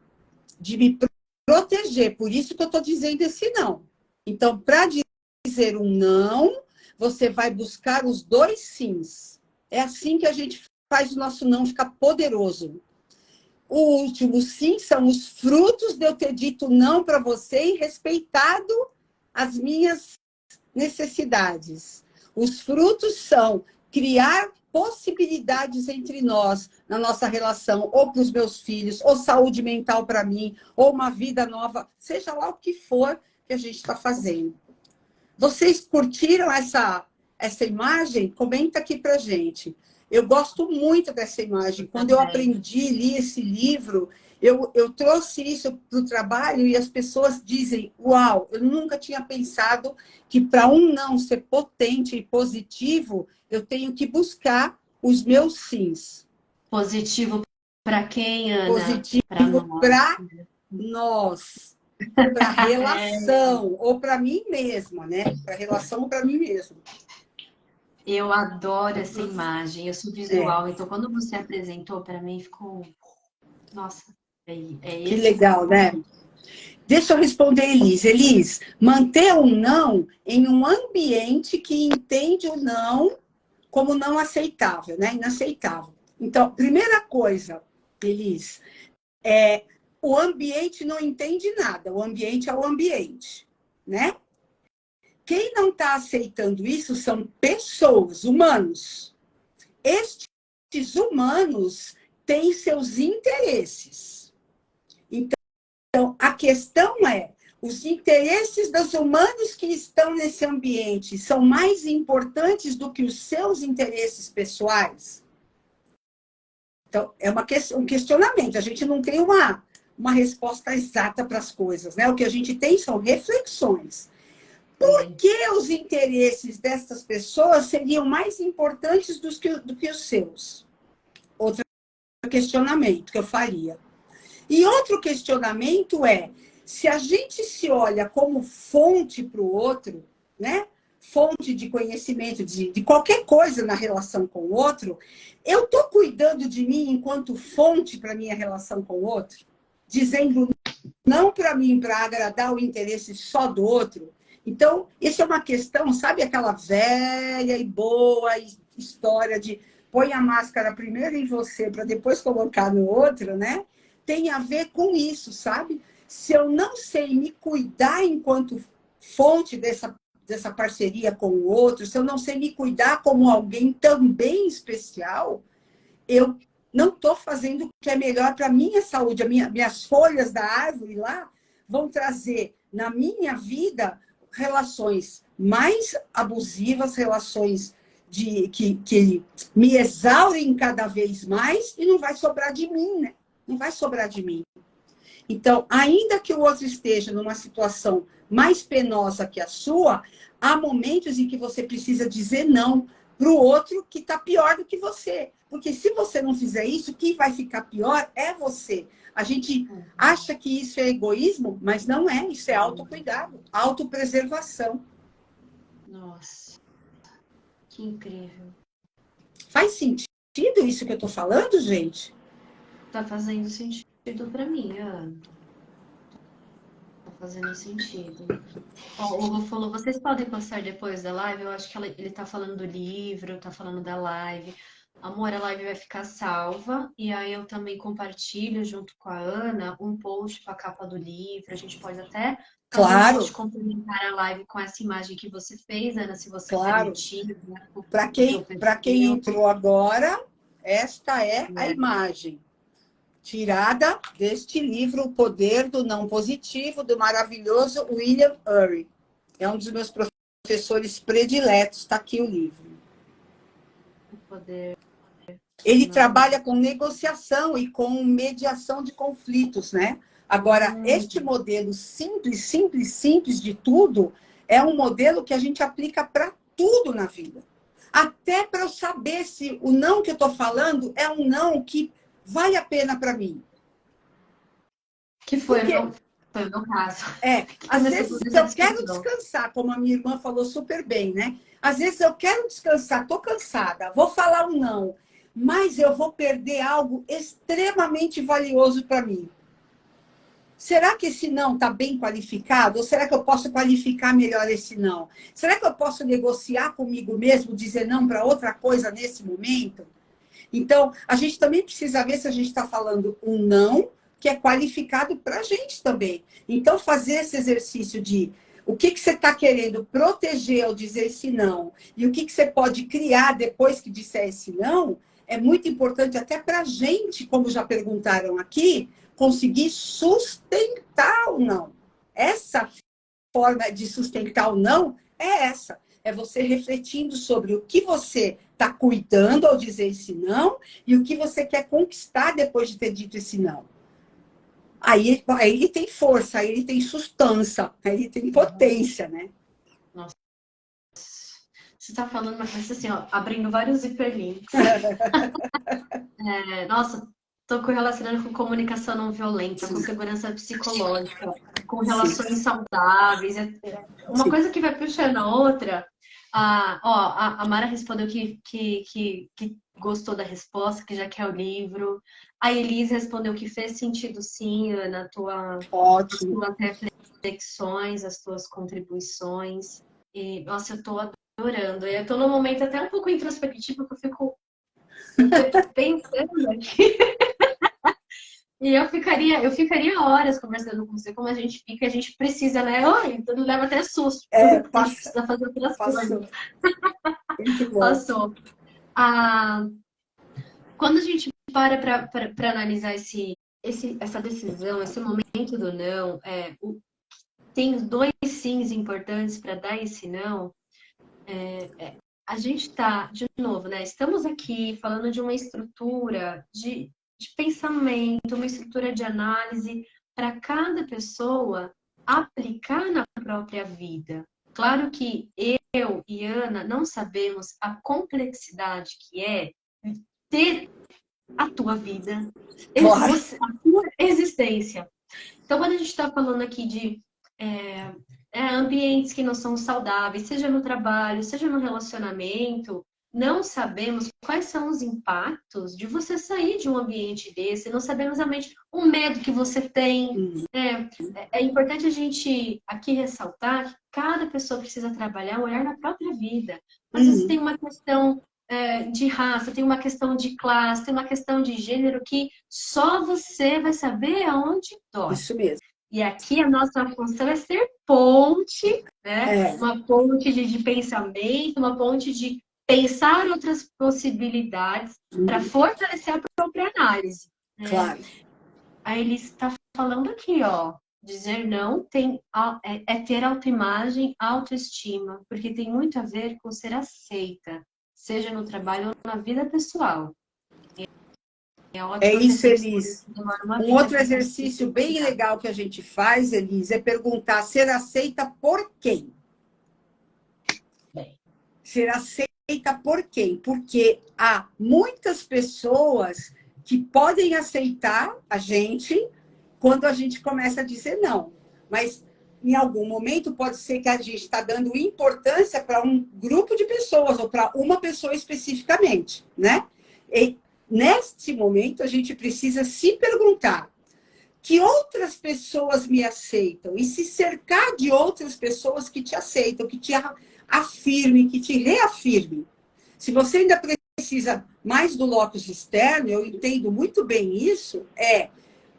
de me proteger. Por isso que eu estou dizendo esse não. Então, para dizer um não, você vai buscar os dois sims. É assim que a gente faz o nosso não ficar poderoso. O último sim são os frutos de eu ter dito não para você e respeitado as minhas necessidades. Os frutos são criar possibilidades entre nós, na nossa relação, ou para os meus filhos, ou saúde mental para mim, ou uma vida nova, seja lá o que for que a gente está fazendo. Vocês curtiram essa imagem? Comenta aqui para gente. Eu gosto muito dessa imagem. Quando eu aprendi, li esse livro, eu trouxe isso para o trabalho e as pessoas dizem, uau, eu nunca tinha pensado que para um não ser potente e positivo, eu tenho que buscar os meus sims. Positivo para quem, Ana? Para Positivo nós. para nós. Para relação, ou para mim mesma, né? Para relação ou para mim mesma. Eu adoro essa imagem. Eu sou visual, então quando você apresentou para mim, ficou. Nossa, Que esse legal, né? Deixa eu responder, Elis. Elis, manter um não em um ambiente que entende o não como não aceitável, né? Inaceitável. Então, primeira coisa, Elis, o ambiente não entende nada, o ambiente é o ambiente, né? Quem não está aceitando isso são pessoas, humanos. Estes humanos têm seus interesses. Então, a questão é, os interesses dos humanos que estão nesse ambiente são mais importantes do que os seus interesses pessoais? Então, é um questionamento. A gente não tem uma resposta exata para as coisas, né? O que a gente tem são reflexões. Por que os interesses dessas pessoas seriam mais importantes do que os seus? Outro questionamento que eu faria. E outro questionamento é, se a gente se olha como fonte para o outro, né? Fonte de conhecimento, de qualquer coisa na relação com o outro, eu estou cuidando de mim enquanto fonte para a minha relação com o outro? Dizendo não para mim, para agradar o interesse só do outro? Então, isso é uma questão, sabe aquela velha e boa história de põe a máscara primeiro em você para depois colocar no outro, né? Tem a ver com isso, sabe? Se eu não sei me cuidar enquanto fonte dessa parceria com o outro, se eu não sei me cuidar como alguém também especial, eu não estou fazendo o que é melhor para a minha saúde. Minhas folhas da árvore lá vão trazer na minha vida relações mais abusivas, relações que me exaurem cada vez mais e não vai sobrar de mim, né? Não vai sobrar de mim. Então, ainda que o outro esteja numa situação mais penosa que a sua, há momentos em que você precisa dizer não para o outro que está pior do que você. Porque se você não fizer isso, quem vai ficar pior é você. A gente acha que isso é egoísmo, mas não é. Isso é autocuidado, autopreservação. Nossa, que incrível. Faz sentido isso que eu estou falando, gente? Tá fazendo sentido para mim, Ana. Tá fazendo sentido. Ó, o Hugo falou, vocês podem postar depois da live? Eu acho que ele tá falando do livro, tá falando da live. Amor, a live vai ficar salva. E aí eu também compartilho junto com a Ana um post com a capa do livro. A gente pode até fazer um Claro, post complementar a live com essa imagem que você fez, Ana, se você claro. permitir, né, o Para quem seu entrou agora, esta é a perfil. imagem tirada deste livro, O Poder do Não Positivo, do maravilhoso William Ury. É um dos meus professores prediletos, está aqui o livro. O poder. Ele Não. trabalha com negociação e com mediação de conflitos, né? Agora, este modelo simples, simples, simples de tudo, é um modelo que a gente aplica para tudo na vida. Até para eu saber se o não que eu estou falando é um não que vale a pena para mim. Que foi, Porque, foi o meu caso. às Começou vezes toda essa eu quero discussão. descansar, como a minha irmã falou super bem, né? Às vezes eu quero descansar, estou cansada, vou falar um não, mas eu vou perder algo extremamente valioso para mim. Será que esse não está bem qualificado? Ou será que eu posso qualificar melhor esse não? Será que eu posso negociar comigo mesmo, dizer não para outra coisa nesse momento? Então, a gente também precisa ver se a gente está falando um não que é qualificado para a gente também. Então, fazer esse exercício de o que você está querendo proteger ao dizer esse não e o que você pode criar depois que disser esse não, é muito importante até para a gente, como já perguntaram aqui, conseguir sustentar o não. Essa forma de sustentar o não é essa. É você refletindo sobre o que você está cuidando ao dizer esse não e o que você quer conquistar depois de ter dito esse não. Aí ele tem força, aí ele tem sustância, aí ele tem potência, né? Nossa. Você está falando uma coisa assim, ó, abrindo vários hiperlinks. Nossa, estou correlacionando com comunicação não violenta, com segurança psicológica, com relações saudáveis. Uma coisa que vai puxando a outra. A Mara respondeu que gostou da resposta, que já quer o livro. A Elise respondeu que fez sentido sim, Ana, Ótimo. as tuas reflexões, as tuas contribuições. E, nossa, eu estou orando. Eu tô num momento até um pouco introspectivo, que eu fico pensando aqui. E eu ficaria horas conversando com você, como a gente precisa, né? Oi, então leva até susto. A gente precisa fazer outras Passou. coisas. Muito bom. Passou. Quando a gente para analisar essa decisão, esse momento do não, tem dois sims importantes para dar esse não. A gente está, de novo, né? Estamos aqui falando de uma estrutura de pensamento, uma estrutura de análise para cada pessoa aplicar na própria vida. Claro que eu e Ana não sabemos a complexidade que é ter a tua vida, Claro. a tua existência. Então, quando a gente está falando aqui de ambientes que não são saudáveis, seja no trabalho, seja no relacionamento, não sabemos quais são os impactos de você sair de um ambiente desse, não sabemos realmente o medo que você tem. É importante a gente aqui ressaltar que cada pessoa precisa trabalhar, olhar na própria vida. Às vezes tem uma questão de raça, tem uma questão de classe, tem uma questão de gênero que só você vai saber aonde dói. Isso mesmo. E aqui a nossa função é ser ponte, né? Uma ponte de pensamento, uma ponte de pensar outras possibilidades para fortalecer a própria análise. Né? Claro. Aí ele está falando aqui, ó, dizer não é ter autoimagem, autoestima, porque tem muito a ver com ser aceita, seja no trabalho ou na vida pessoal. É isso, Elis. Um outro exercício bem legal que a gente faz, Elis, é perguntar: ser aceita por quem? Ser aceita por quem? Porque há muitas pessoas que podem aceitar a gente quando a gente começa a dizer não. Mas em algum momento pode ser que a gente está dando importância para um grupo de pessoas ou para uma pessoa especificamente, né? E neste momento, a gente precisa se perguntar: que outras pessoas me aceitam? E se cercar de outras pessoas que te aceitam, que te afirmem, que te reafirmem. Se você ainda precisa mais do locus externo, eu entendo muito bem isso,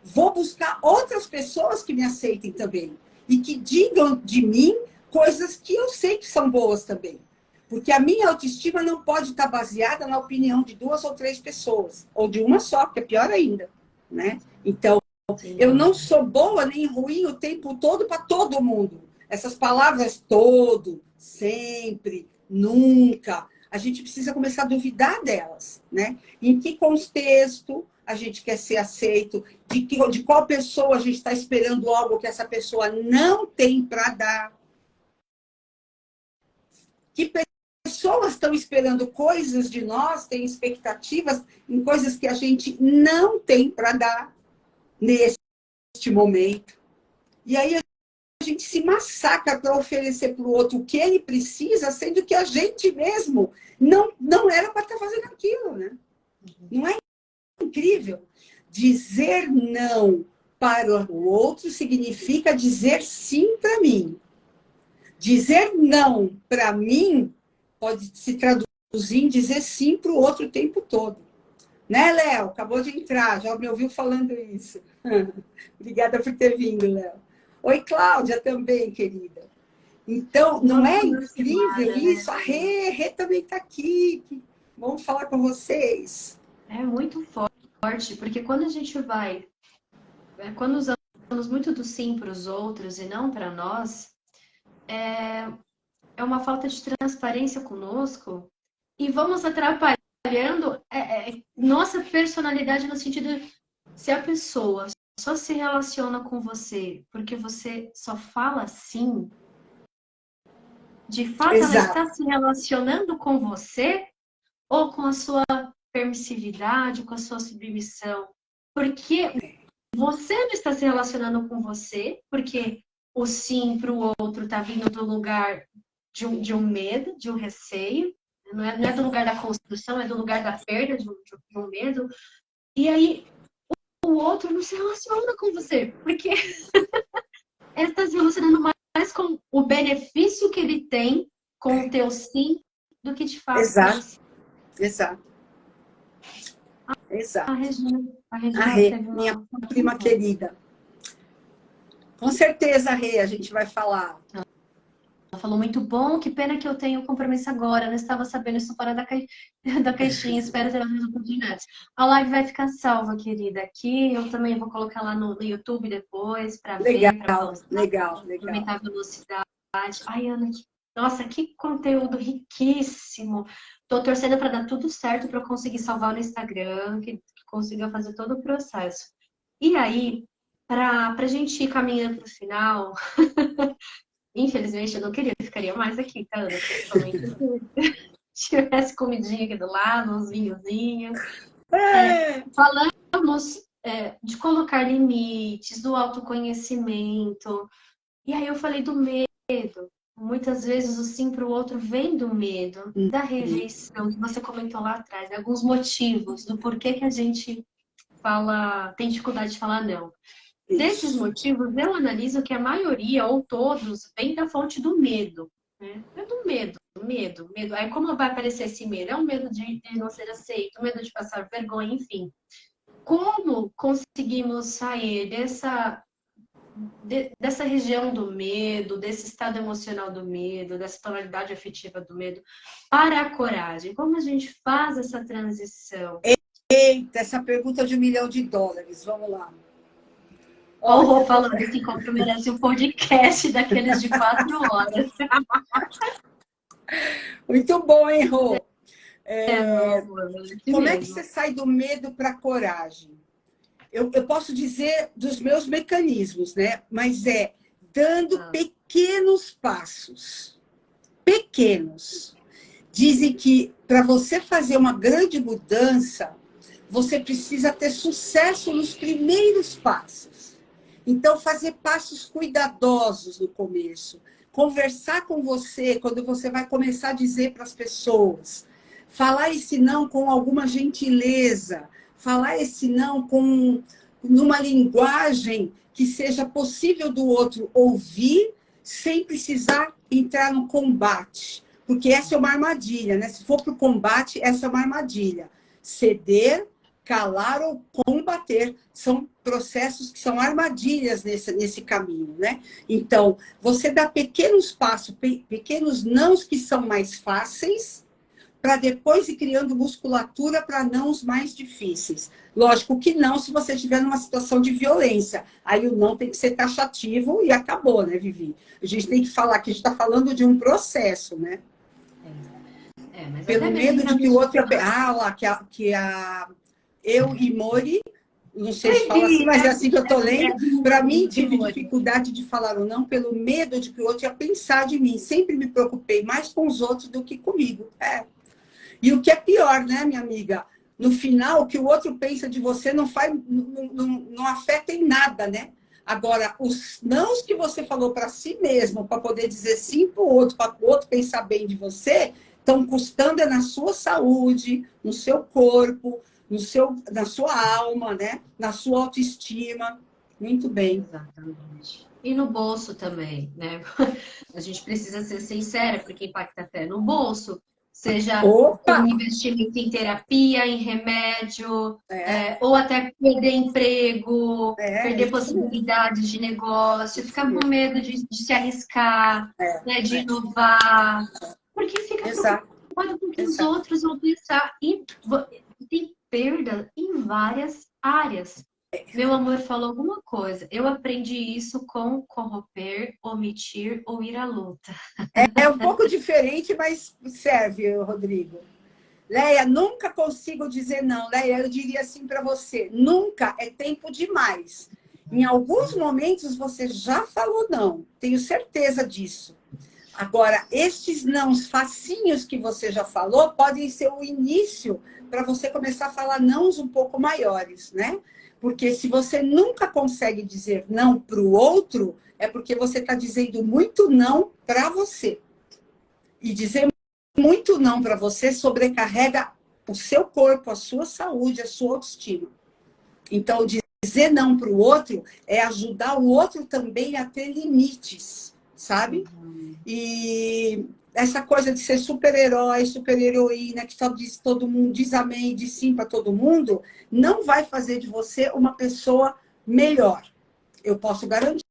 vou buscar outras pessoas que me aceitem também. E que digam de mim coisas que eu sei que são boas também. Porque a minha autoestima não pode estar baseada na opinião de 2 ou 3 pessoas. Ou de uma só, que é pior ainda. Né? Então, eu não sou boa nem ruim o tempo todo para todo mundo. Essas palavras todo, sempre, nunca, a gente precisa começar a duvidar delas. Né? Em que contexto a gente quer ser aceito? De qual pessoa a gente está esperando algo que essa pessoa não tem para dar? Que pessoas estão esperando coisas de nós, têm expectativas em coisas que a gente não tem para dar neste momento. E aí a gente se massacra para oferecer para o outro o que ele precisa, sendo que a gente mesmo não era para estar fazendo aquilo, né? Não é incrível? Dizer não para o outro significa dizer sim para mim. Dizer não para mim pode se traduzir em dizer sim para o outro o tempo todo. Né, Léo? Acabou de entrar, já me ouviu falando isso. Obrigada por ter vindo, Léo. Oi, Cláudia, também, querida. Então, não é incrível isso? A Rê também está aqui. Vamos falar com vocês. É muito forte, porque quando a gente vai... Quando usamos muito do sim para os outros e não para nós, é uma falta de transparência conosco e vamos atrapalhando nossa personalidade no sentido de se a pessoa só se relaciona com você porque você só fala sim, de fato ela está se relacionando com você ou com a sua permissividade, com a sua submissão, porque você não está se relacionando com você, porque o sim para o outro está vindo do lugar de um medo, de um receio, não é do lugar da construção, é do lugar da perda, de um medo. E aí o outro não se relaciona com você, porque ele está se relacionando mais com o benefício que ele tem com o teu sim do que de fato Exato, sim. exato, exato. A A Regina Rê, teve minha uma... prima querida. Com certeza, Rê, a gente vai falar. Ela falou muito bom, que pena que eu tenho compromisso agora, não estava sabendo isso fora da caixinha, espero ter outras oportunidades. A live vai ficar salva, querida, aqui, eu também vou colocar lá no YouTube depois, para ver, para Legal, pausar, legal, legal. aumentar a velocidade. Ai, Ana, nossa, que conteúdo riquíssimo. Tô torcendo para dar tudo certo para eu conseguir salvar no Instagram, que consiga fazer todo o processo. E aí, para a gente ir caminhando para o final, infelizmente, eu não queria, eu ficaria mais aqui, tá, Ana? Principalmente se tivesse comidinha aqui do lado, uns vinhozinhos. É. Falamos de colocar limites, do autoconhecimento. E aí eu falei do medo. Muitas vezes o sim para o outro vem do medo, da rejeição, que você comentou lá atrás, né? Alguns motivos do porquê que a gente tem dificuldade de falar não. Desses Isso. motivos, eu analiso que a maioria, ou todos, vem da fonte do medo. Né? É do medo, medo, medo. Aí como vai aparecer esse medo? É um medo de não ser aceito, medo de passar vergonha, enfim. Como conseguimos sair dessa região do medo, desse estado emocional do medo, dessa tonalidade afetiva do medo, para a coragem? Como a gente faz essa transição? Eita, essa pergunta de US$ 1 milhão. Vamos lá. Olha o Rô Olha, falando, esse encontro merece um podcast daqueles de 4 horas. muito bom, hein, Rô? Meu amor, merece Como é que você mesmo. sai do medo para a coragem? Eu posso dizer dos meus mecanismos, né? Mas dando pequenos passos. Pequenos. Dizem que para você fazer uma grande mudança, você precisa ter sucesso nos primeiros passos. Então, fazer passos cuidadosos no começo. Conversar com você quando você vai começar a dizer para as pessoas. Falar esse não com alguma gentileza. Falar esse não numa linguagem que seja possível do outro ouvir sem precisar entrar no combate. Porque essa é uma armadilha, né? Se for para o combate, essa é uma armadilha. Ceder, calar ou combater são processos que são armadilhas nesse caminho, né? Então, você dá pequenos passos, pequenos nãos que são mais fáceis, para depois ir criando musculatura para nãos mais difíceis. Lógico que não se você estiver numa situação de violência. Aí o não tem que ser taxativo e acabou, né, Vivi? A gente tem que falar que a gente está falando de um processo, né? Mas Pelo até mesmo medo para de que o outro... lá, eu e Mori, não sei se fala assim, mas é assim que eu estou lendo. Para mim, tive dificuldade de falar ou não, pelo medo de que o outro ia pensar de mim. Sempre me preocupei mais com os outros do que comigo. E o que é pior, né, minha amiga? No final, o que o outro pensa de você não afeta em nada, né? Agora, os nãos que você falou para si mesmo, para poder dizer sim para o outro, para o outro pensar bem de você, estão custando na sua saúde, no seu corpo, na sua alma, né? Na sua autoestima. Muito bem. Exatamente. E no bolso também, né? A gente precisa ser sincera, porque impacta até no bolso, seja Opa! um investimento em terapia, em remédio, É, ou até perder emprego, perder isso mesmo. possibilidades de negócio, Isso ficar com mesmo. medo de se arriscar, né, de inovar, porque fica Exato, preocupado com o que os exato. outros vão pensar. E tem perda em várias áreas. Meu amor falou alguma coisa. Eu aprendi isso com corromper, omitir ou ir à luta. É um pouco diferente, mas serve, Rodrigo. Leia, nunca consigo dizer não. Leia, eu diria assim para você: nunca é tempo demais. Em alguns momentos você já falou não, tenho certeza disso. Agora, estes nãos facinhos que você já falou podem ser o início para você começar a falar nãos um pouco maiores, né? Porque se você nunca consegue dizer não para o outro, é porque você está dizendo muito não para você. E dizer muito não para você sobrecarrega o seu corpo, a sua saúde, a sua autoestima. Então, dizer não para o outro é ajudar o outro também a ter limites, sabe? E essa coisa de ser super-herói, super-heroína, que só diz todo mundo, diz amém, diz sim para todo mundo, não vai fazer de você uma pessoa melhor. Eu posso garantir.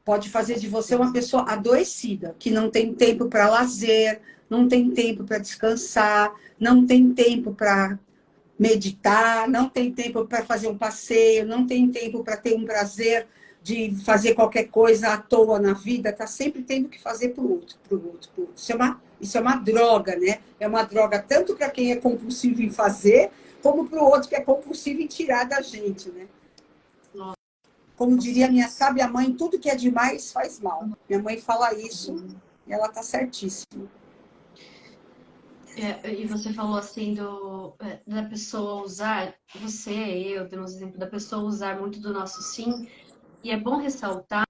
Pode fazer de você uma pessoa adoecida, que não tem tempo para lazer, não tem tempo para descansar, não tem tempo para meditar, não tem tempo para fazer um passeio, não tem tempo para ter um prazer de fazer qualquer coisa à toa na vida, está sempre tendo que fazer para o outro, para o outro, para o outro. Isso é uma droga, né? É uma droga tanto para quem é compulsivo em fazer, como para o outro que é compulsivo em tirar da gente, né? Como diria minha sábia mãe, tudo que é demais faz mal. Minha mãe fala isso e ela está certíssima. E você falou assim da pessoa usar, eu demos exemplo da pessoa usar muito do nosso sim, e é bom ressaltar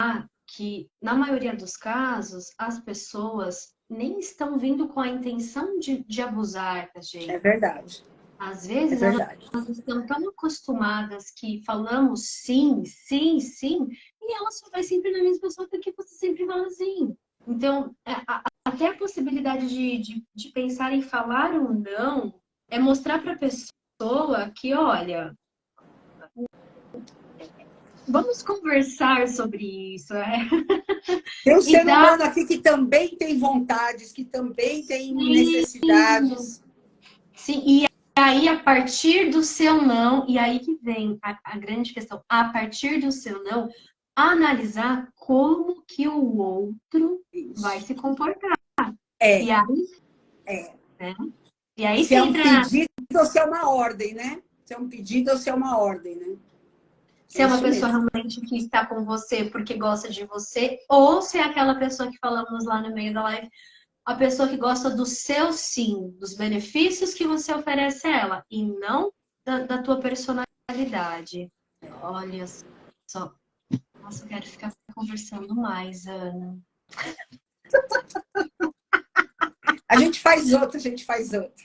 que, na maioria dos casos, as pessoas nem estão vindo com a intenção de abusar da É gente. verdade. Às É vezes verdade. elas estão tão acostumadas que falamos sim, sim, sim, e ela só vai sempre na mesma pessoa porque você sempre fala sim. Então, até a possibilidade de pensar em falar um não é mostrar para a pessoa que, olha, vamos conversar sobre isso, Tem um e ser dar humano aqui que também tem vontades, que também tem sim, necessidades. sim, e aí a partir do seu não, e aí que vem a grande questão, a partir do seu não, analisar como que o outro vai Isso. se comportar. E É, aí, é. né? E aí Se você é um entra pedido ou se é uma ordem, né? Se é um pedido ou se é uma ordem, né? se É é uma isso pessoa mesmo. realmente que está com você porque gosta de você, ou se é aquela pessoa que falamos lá no meio da live, a pessoa que gosta do seu sim, dos benefícios que você oferece a ela, e não da tua personalidade. Olha só. Nossa, eu quero ficar conversando mais, Ana. A gente faz outra, a gente faz outra.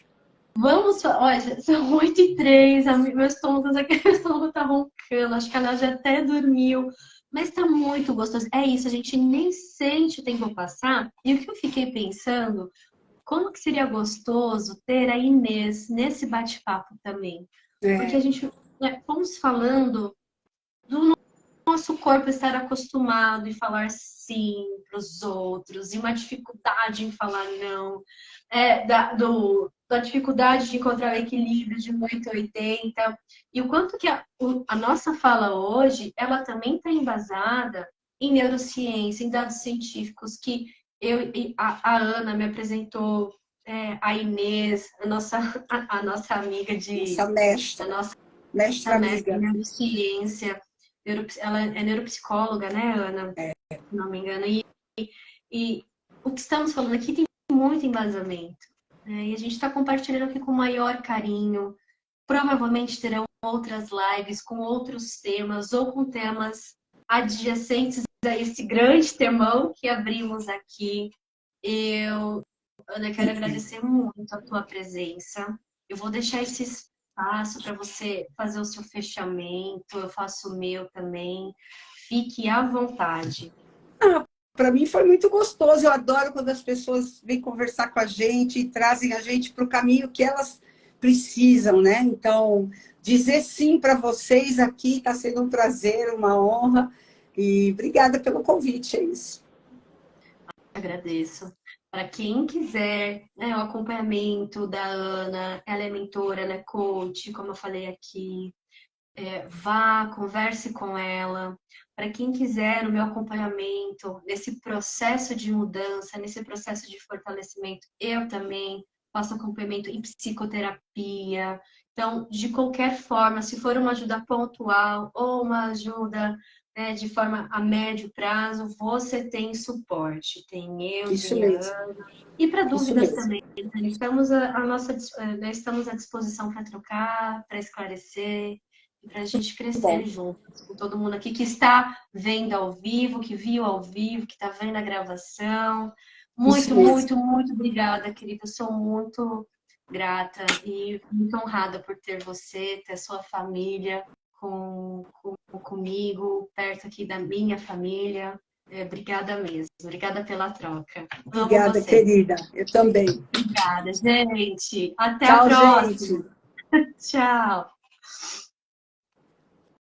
Olha, são 8h03, meu estômago, meu estômago tá roncando, acho que ela já até dormiu, mas tá muito gostoso. É isso, a gente nem sente o tempo passar. E o que eu fiquei pensando, como que seria gostoso ter a Inês nesse bate-papo também? Porque a É, gente, né, fomos falando do nosso corpo estar acostumado em falar sim para os outros, e uma dificuldade em falar não, da dificuldade de encontrar o equilíbrio de 8 ou 80, e o quanto que a nossa fala hoje, ela também está embasada em neurociência, em dados científicos, que a Ana me apresentou, a Inês, a nossa amiga nossa a mestra, nossa mestra mestre em amiga. neurociência, ela é neuropsicóloga, né, Ana? Se não me engano. E o que estamos falando aqui tem muito embasamento, né? E a gente está compartilhando aqui com o maior carinho. Provavelmente terão outras lives com outros temas ou com temas adjacentes a esse grande temão que abrimos aqui. Ana, quero agradecer muito a tua presença. Eu vou deixar esse espaço para você fazer o seu fechamento, eu faço o meu também. Fique à vontade. Para mim foi muito gostoso. Eu adoro quando as pessoas vêm conversar com a gente e trazem a gente para o caminho que elas precisam, né? Então, dizer sim para vocês aqui está sendo um prazer, uma honra. E obrigada pelo convite, é isso. Agradeço. Para quem quiser, né, o acompanhamento da Ana, ela é mentora, ela é coach, como eu falei aqui. Vá, converse com ela. Para quem quiser o meu acompanhamento nesse processo de mudança, nesse processo de fortalecimento, eu também faço acompanhamento em psicoterapia. Então, de qualquer forma, se for uma ajuda pontual ou uma ajuda, né, de forma a médio prazo, você tem suporte. Isso Tem a mesmo, Ana. E para isso dúvidas mesmo. também, nós estamos à disposição para trocar, para esclarecer e para a gente crescer Bom, juntos, com todo mundo aqui que está vendo ao vivo, que viu ao vivo, que está vendo a gravação. isso Muito, mesmo. muito, muito obrigada, querida. Eu sou muito grata e muito honrada por ter você, ter sua família comigo, perto aqui da minha família. Obrigada mesmo. Obrigada pela troca. Amo Obrigada, você. querida. Eu também. Obrigada, gente. Até a Tchau, próxima. gente. Tchau.